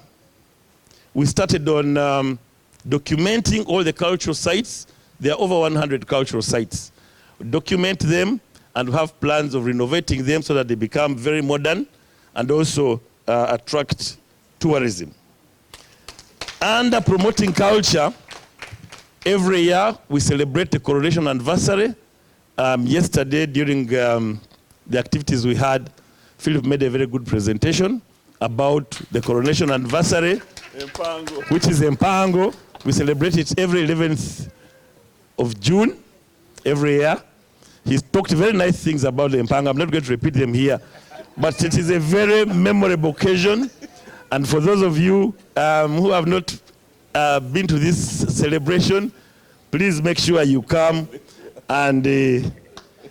we started on documenting all the cultural sites. There are over 100 cultural sites. We document them and we have plans of renovating them so that they become very modern and also attract tourism. Under promoting culture, every year we celebrate the coronation anniversary. Yesterday, during the activities we had, Philip made a very good presentation about the coronation anniversary, which is Mpango. We celebrate it every 11th of June, every year. He talked very nice things about the Mpango. I'm not going to repeat them here, but it is a very memorable occasion. And for those of you who have not been to this celebration, please make sure you come and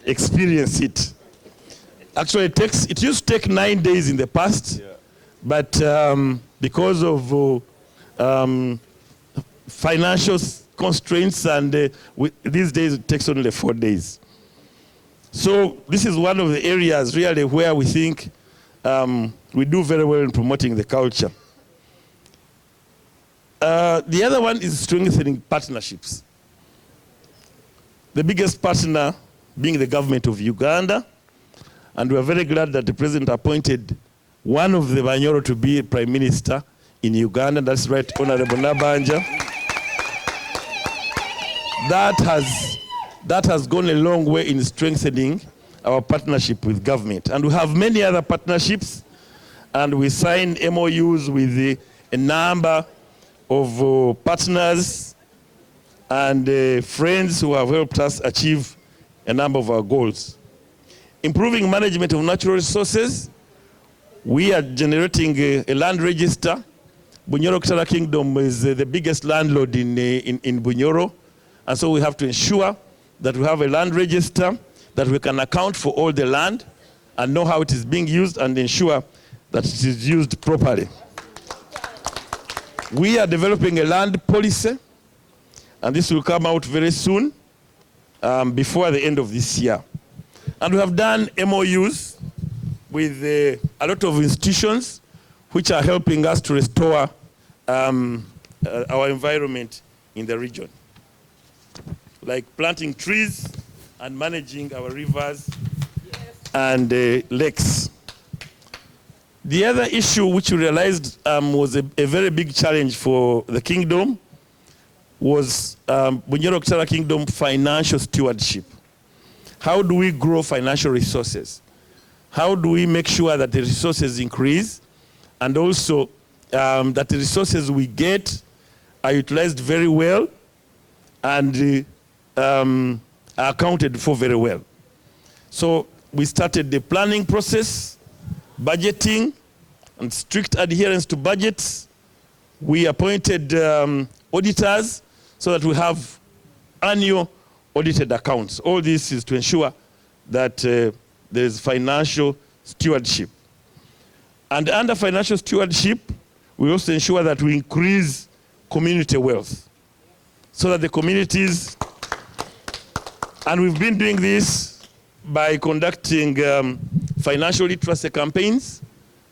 experience it. Actually, it used to take 9 days in the past, but because of financial constraints and these days it takes only 4 days. So this is one of the areas really where we think we do very well in promoting the culture. The other one is strengthening partnerships. The biggest partner being the government of Uganda, and we are very glad that the president appointed one of the Bunyoro to be prime minister in Uganda. That's right, Honorable Nabanja. That has gone a long way in strengthening our partnership with government. And we have many other partnerships, and we signed MOUs with a number of partners and friends who have helped us achieve a number of our goals. Improving management of natural resources. We are generating a land register. Bunyoro-Kitara Kingdom is the biggest landlord in Bunyoro. And so we have to ensure that we have a land register, that we can account for all the land and know how it is being used and ensure that it is used properly. We are developing a land policy, and this will come out very soon, before the end of this year. And we have done MOUs with a lot of institutions which are helping us to restore our environment in the region, like planting trees and managing our rivers and lakes. The other issue which we realized was a very big challenge for the kingdom was Bunyoro-Kitara Kingdom financial stewardship. How do we grow financial resources? How do we make sure that the resources increase and also that the resources we get are utilized very well and are accounted for very well. So we started the planning process, budgeting, and strict adherence to budgets. We appointed auditors so that we have annual audited accounts. All this is to ensure that there is financial stewardship. And under financial stewardship, we also ensure that we increase community wealth so that the communities, and we've been doing this by conducting financial literacy campaigns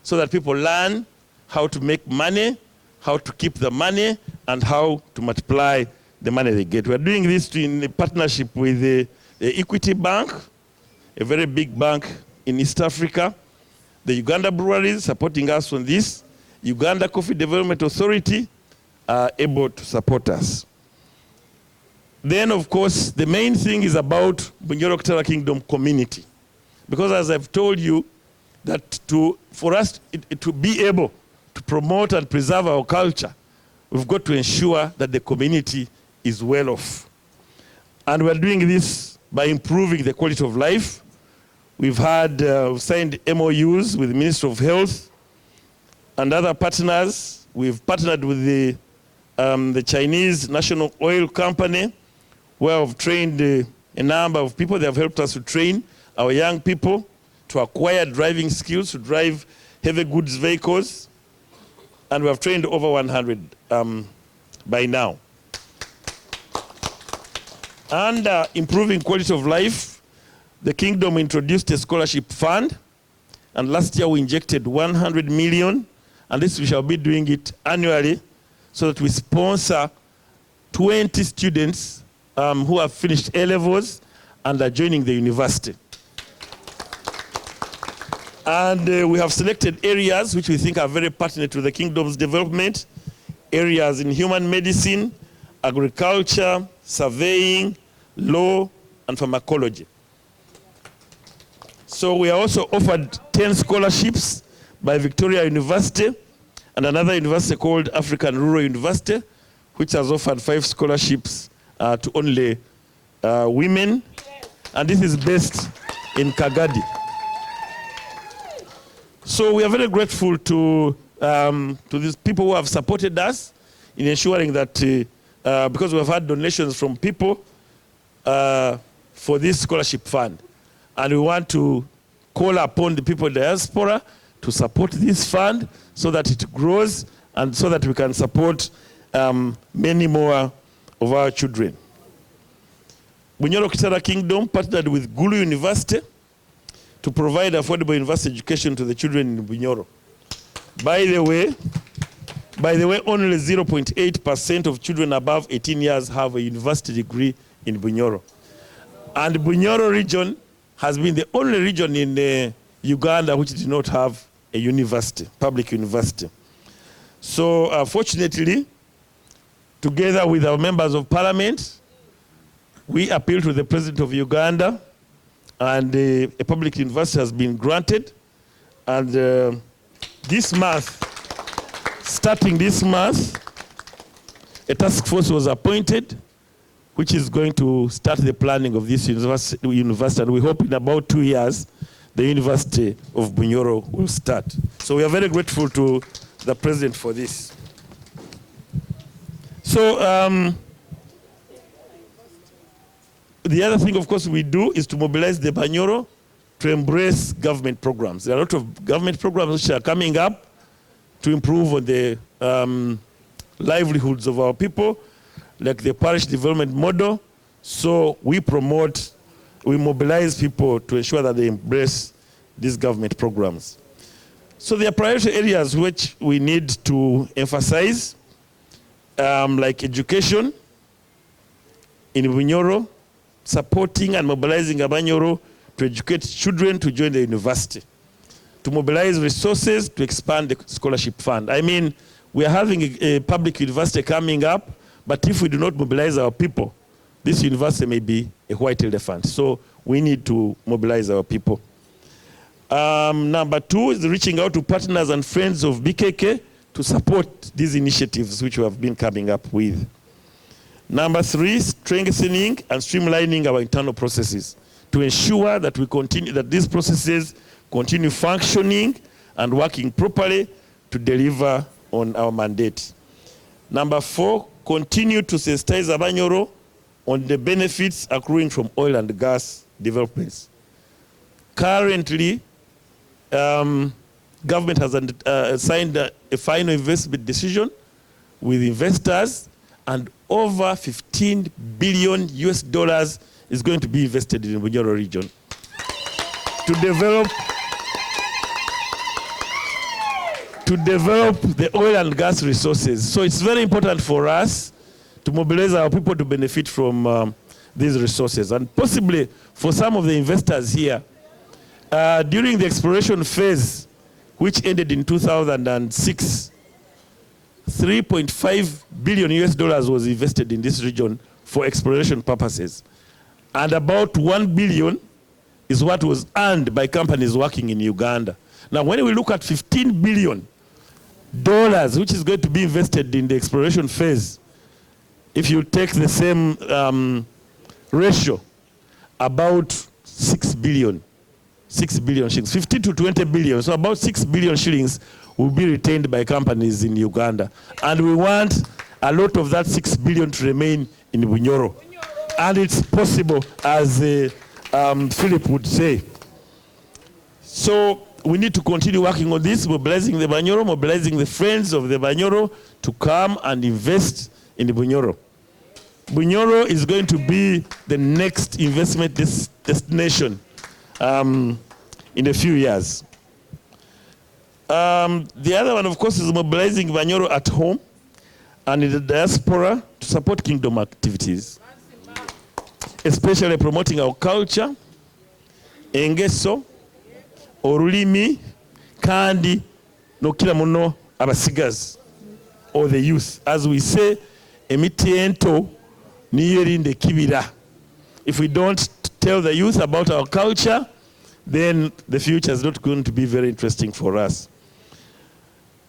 so that people learn how to make money, how to keep the money, and how to multiply the money they get. We're doing this in partnership with the Equity Bank, a very big bank in East Africa, the Uganda breweries supporting us on this, Uganda Coffee Development Authority are able to support us. Then, of course, the main thing is about Bunyoro-Kitara Kingdom community. Because as I've told you, that for us to be able to promote and preserve our culture, we've got to ensure that the community is well off. And we're doing this by improving the quality of life. We've signed MOUs with the Ministry of Health and other partners. We've partnered with the Chinese National Oil Company, where we've trained a number of people. They have helped us to train our young people to acquire driving skills, to drive heavy goods vehicles. And we have trained over 100 by now. And improving quality of life, the Kingdom introduced a scholarship fund. And last year we injected 100 million. And this we shall be doing it annually so that we sponsor 20 students who have finished A-levels and are joining the university. And we have selected areas which we think are very pertinent to the Kingdom's development, areas in human medicine, agriculture, surveying, law, and pharmacology. So we are also offered 10 scholarships by Victoria University and another university called African Rural University, which has offered 5 scholarships to only women. And this is based in Kagadi. So we are very grateful to these people who have supported us in ensuring that, because we've had donations from people for this scholarship fund. And we want to call upon the people in the diaspora to support this fund so that it grows and so that we can support many more of our children. Bunyoro-Kitara Kingdom partnered with Gulu University to provide affordable university education to the children in Bunyoro. By the way, only 0.8% of children above 18 years have a university degree in Bunyoro. And Bunyoro region has been the only region in Uganda which did not have a university, public university. So fortunately, together with our members of parliament, we appealed to the President of Uganda, and a public university has been granted. And this month, starting this month, a task force was appointed, which is going to start the planning of this university. And we hope in about 2 years, the University of Bunyoro will start. So we are very grateful to the President for this. So the other thing, of course, we do is to mobilize the Bunyoro to embrace government programs. There are a lot of government programs which are coming up to improve on the livelihoods of our people, like the parish development model. So we mobilize people to ensure that they embrace these government programs. So there are priority areas which we need to emphasize, like education in Bunyoro, supporting and mobilizing Abanyoro to educate children to join the university, to mobilize resources to expand the scholarship fund. I mean, we are having a public university coming up, but if we do not mobilize our people, this university may be a white elephant. So we need to mobilize our people. Number 2 is reaching out to partners and friends of BKK to support these initiatives which we have been coming up with. Number 3, strengthening and streamlining our internal processes to ensure that that these processes continue functioning and working properly to deliver on our mandate. Number 4, continue to sensitize Abanyoro on the benefits accruing from oil and gas developments. Currently, government has signed a final investment decision with investors, and over $15 billion is going to be invested in the Bunyoro region to develop the oil and gas resources. So it's very important for us to mobilize our people to benefit from these resources. And possibly for some of the investors here, during the exploration phase, which ended in 2006, $3.5 billion was invested in this region for exploration purposes. And about $1 billion is what was earned by companies working in Uganda. Now, when we look at $15 billion, which is going to be invested in the exploration phase, if you take the same ratio, about 6 billion shillings, 15 to 20 billion. So about 6 billion shillings will be retained by companies in Uganda. And we want a lot of that 6 billion to remain in Bunyoro. And it's possible, as Philip would say. So we need to continue working on this, mobilizing the Bunyoro, mobilizing the friends of the Bunyoro to come and invest in the Bunyoro. Bunyoro is going to be the next investment destination in a few years. The other one, of course, is mobilizing Bunyoro at home and in the diaspora to support kingdom activities, especially promoting our culture, engeso, olulimi, kandi, nokila muno abasigazi, or the youth. As we say, emitiento niyerinde kibira. If we don't tell the youth about our culture, then the future is not going to be very interesting for us.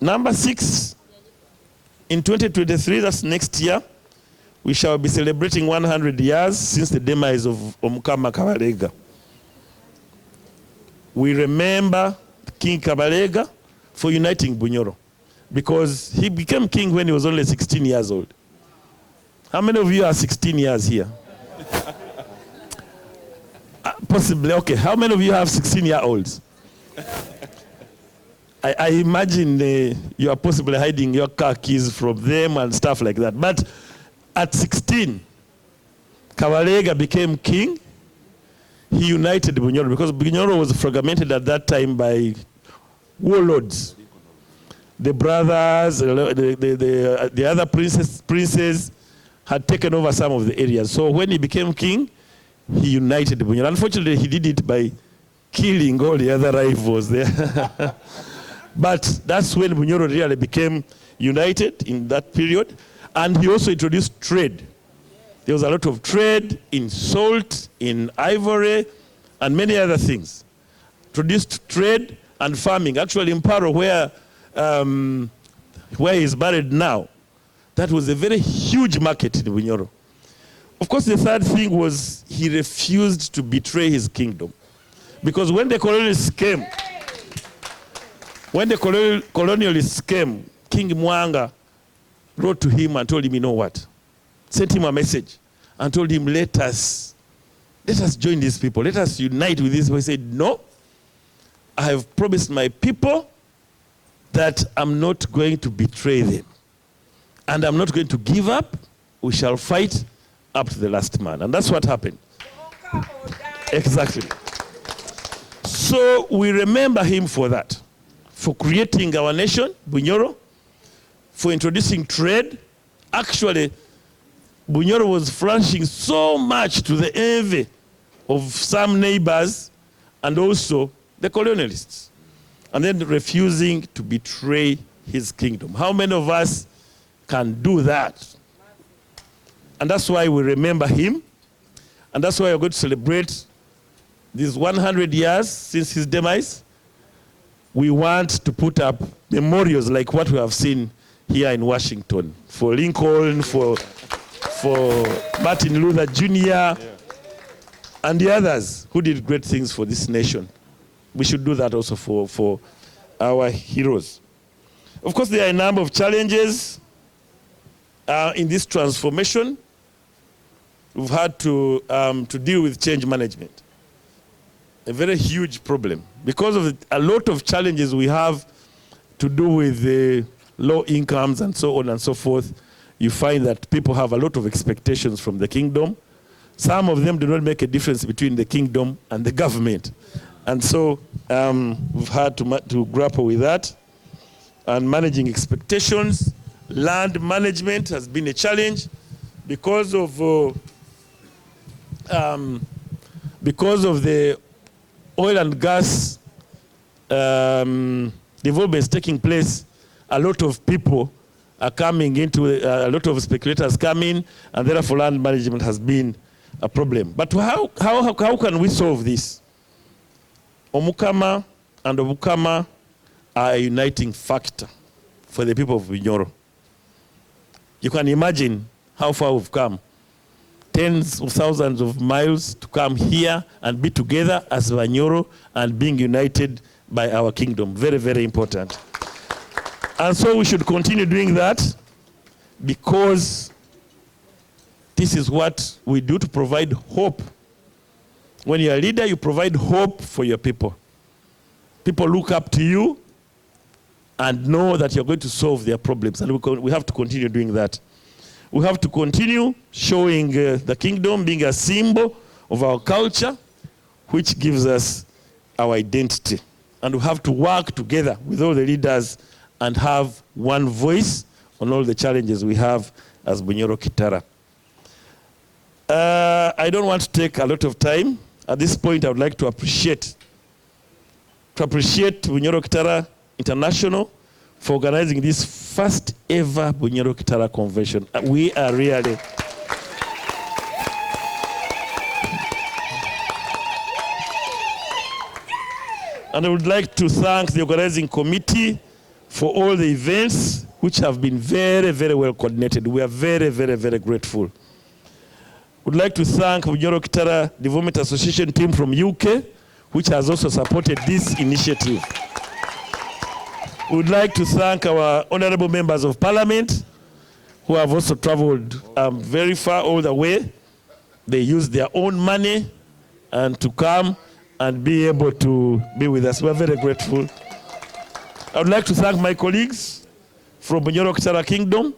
Number 6, in 2023, that's next year, we shall be celebrating 100 years since the demise of Omukama Kabalega. We remember King Kabalega for uniting Bunyoro, because he became king when he was only 16 years old. How many of you are 16 years here? Possibly, okay. How many of you have 16-year-olds? I imagine you are possibly hiding your car keys from them and stuff like that. But at 16, Kabalega became king. He united Bunyoro, because Bunyoro was fragmented at that time by warlords. The brothers, the other princes had taken over some of the areas. So when he became king, he united Bunyoro. Unfortunately, he did it by killing all the other rivals there. But that's when Bunyoro really became united in that period. And he also introduced trade. There was a lot of trade in salt, in ivory, and many other things. Introduced trade and farming. Actually, in Paro, where he's buried now, that was a very huge market in Bunyoro. Of course, the third thing was he refused to betray his kingdom. Because when the colonialists came, King Mwanga wrote to him and told him, you know what? Sent him a message and told him, let us join these people. Let us unite with these people. He said, no, I have promised my people that I'm not going to betray them. And I'm not going to give up. We shall fight up to the last man. And that's what happened. Exactly. So we remember him for that, for creating our nation, Bunyoro, for introducing trade. Actually, Bunyoro was flourishing so much to the envy of some neighbors and also the colonialists, and then refusing to betray his kingdom. How many of us can do that? And that's why we remember him, and that's why we're going to celebrate these 100 years since his demise. we want to put up memorials like what we have seen here in Washington for Lincoln, for Martin Luther Jr., and the others who did great things for this nation. We should do that also for our heroes. Of course, there are a number of challenges in this transformation. We've had to deal with change management, a very huge problem. Because of a lot of challenges we have to do with low incomes and so on and so forth, you find that people have a lot of expectations from the kingdom. Some of them do not make a difference between the kingdom and the government. And so we've had to grapple with that. And managing expectations, land management has been a challenge because of the oil and gas developments taking place. A lot of people are coming into, a lot of speculators coming, and therefore land management has been a problem. But how can we solve this? Omukama and Obukama are a uniting factor for the people of Bunyoro. You can imagine how far we've come. Tens of thousands of miles to come here and be together as Bunyoro and being united by our kingdom. Very, very important. And so we should continue doing that because this is what we do to provide hope. When you're a leader, you provide hope for your people. People look up to you and know that you're going to solve their problems. And we have to continue doing that. We have to continue showing the kingdom being a symbol of our culture, which gives us our identity. And we have to work together with all the leaders and have one voice on all the challenges we have as Bunyoro-Kitara. I don't want to take a lot of time. At this point, I would like to appreciate Bunyoro-Kitara International for organizing this first ever Bunyoro-Kitara convention. We are really... And I would like to thank the organizing committee for all the events which have been very, very well coordinated. We are very, very, very grateful. Would like to thank Bunyoro-Kitara Development Association team from UK, which has also supported this initiative. We would like to thank our honorable members of parliament who have also traveled very far all the way. They used their own money and to come and be able to be with us. We are very grateful. I would like to thank my colleagues from Bunyoro-Kitara Kingdom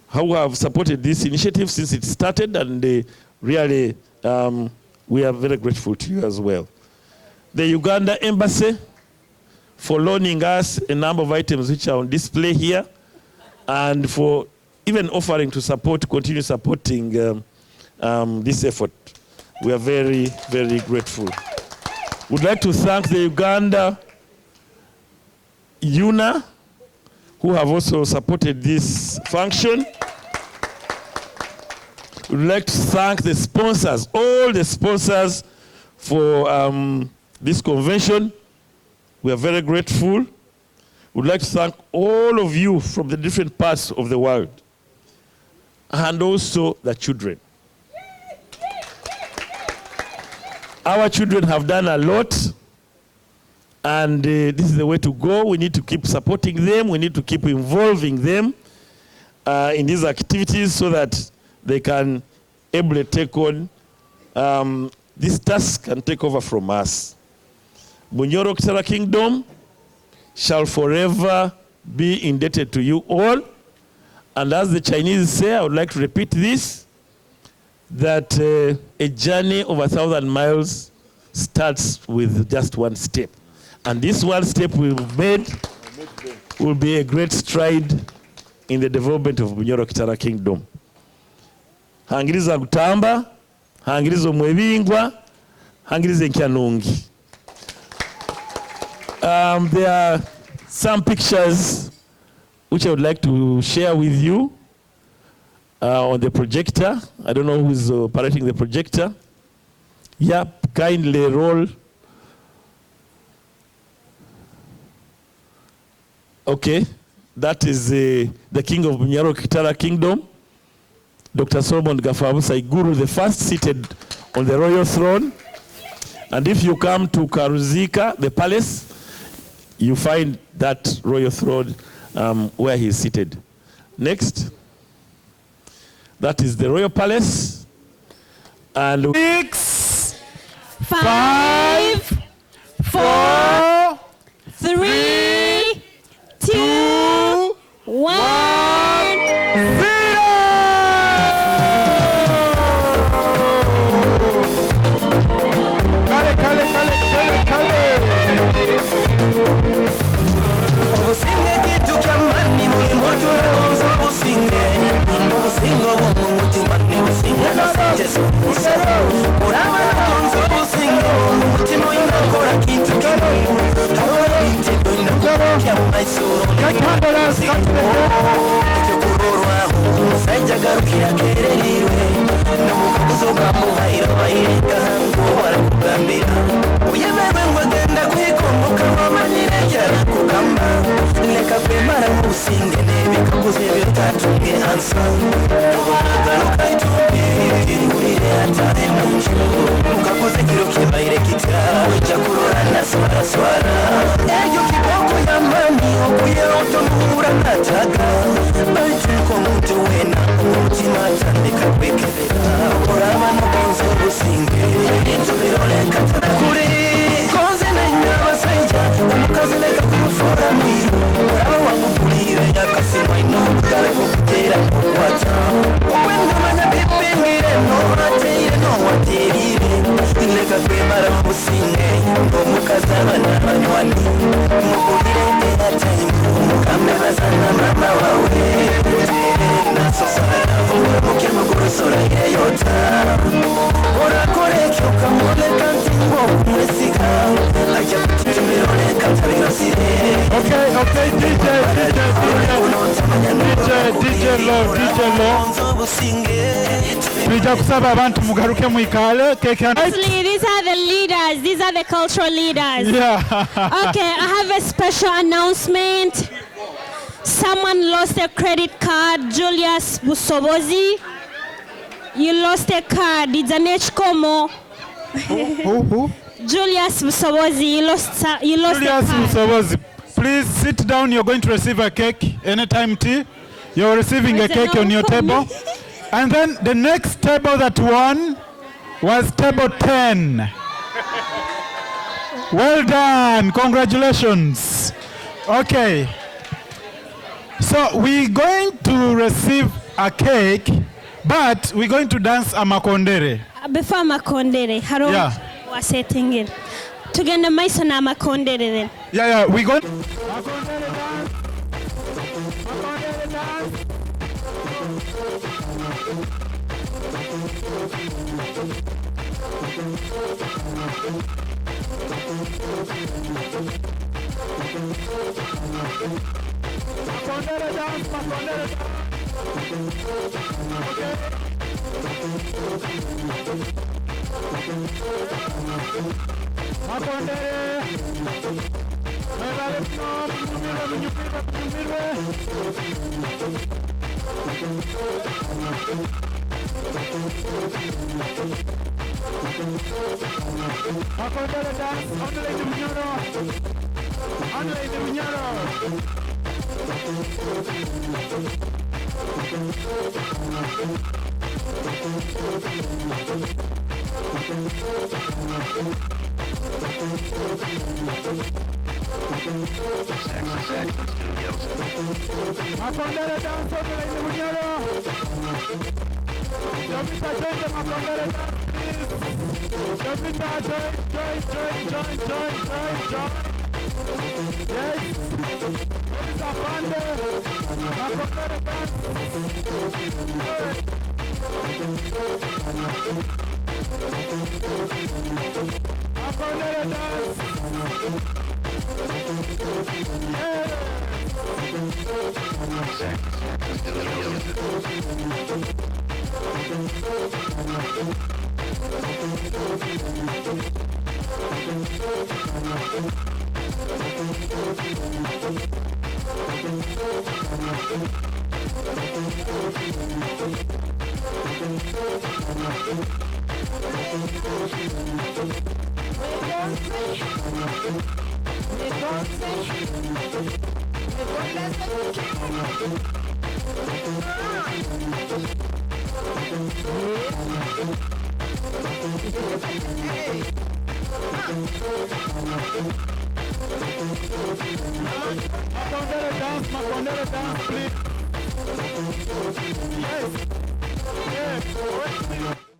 who have supported this initiative since it started, and they really, we are very grateful to you as well. The Uganda Embassy for loaning us a number of items which are on display here, and for even offering to support, continue supporting this effort. We are very, very grateful. We'd like to thank the Uganda UNA, who have also supported this function. We'd like to thank the sponsors, all the sponsors for this convention. We are very grateful. We'd like to thank all of you from the different parts of the world, and also the children. Our children have done a lot, and this is the way to go. We need to keep supporting them. We need to keep involving them in these activities so that they can able to take on this task and take over from us. Bunyoro-Kitara Kingdom shall forever be indebted to you all. And as the Chinese say, I would like to repeat this, that a journey of 1,000 miles starts with just one step. And this one step we've made will be a great stride in the development of Bunyoro-Kitara Kingdom. Hangiriza gutamba, hangiriza omwebingwa, hangiriza enkyanungi. There are some pictures which I would like to share with you on the projector. I don't know who's operating the projector. Yeah, kindly roll. Okay, that is the king of Bunyoro-Kitara kingdom, Dr. Solomon Gafabu Saiguru, the first seated on the royal throne. And if you come to Karuzika, the palace, you find that royal throne where he is seated. Next. That is the royal palace. And 6, 5, 4, 3, 2, 1. Ubusinge kitu kyamani muri moto ronzo ubusinge ubusinge bw'umutima ni ubusinge nasengezo uraba ronzo ubusinge umutima unakora kitu kimwe hawa yitego inakora kyamaisoro icyo kurorwa umusajja garukira kereriwe n'umukuzo bwamuhayira bayirika ngo barakugambira uyemewe ngo agenda kwikomboka wamanyire cyara kugamba leka kwemara mubusinge nebikakuze bitatumwe ansa ubaragaruka itumbi irihurire atare munju ukakuze kiro kibayire kitya ujya kurora na swara eyo kiboko ya mani okuye otomura nataga bayituko muntu wena umutima atandika kwekerera uraba n'ubunze ubusinge itubiroleka tarakuri koze na nyabasajja umukazi leka kumufora mwiru uraba wamugulire yakasimwa inokugare kukutera kukwata uwenda manya bipingire nowateire nowaterire leka kwemara mubusinge ngomukazi abana banywani mugulire eyataimu mukamebazana mama wawe nasosara muke mugurusora yeyota orakoreka ukamuleka ntingo kumwesiga ajya kutumiroleka tabirasire Okay, DJ Law. Tujja kusaba abantu mugaruke mwikale. These are the leaders. These are the cultural leaders. Yeah. Okay, I have a special announcement. Someone lost a credit card, Julius Busobozi. You lost a card. It's an HCOMO. Who? Julius Busobozi. You lost Julius a card. Busobozi. Please sit down. You're going to receive a cake anytime tea. You're receiving a cake on your table. And then the next table that won was table 10. Well done. Congratulations. Okay. So we're going to receive a cake, but we're going to dance a makondere. Before makondere, haro was setting it. Tugenda maiso na makondere then. Yeah, we're going. Makondere dance, please. Yes. Yes.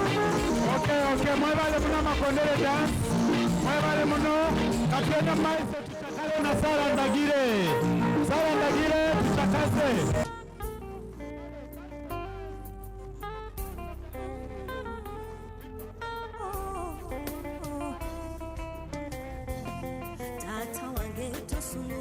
Okay, muévale muna makondere dance. Muévale muno. Kapienda maise tutakale na Sara Ndagire. Sara Ndagire tutakase. Tata wange tosunu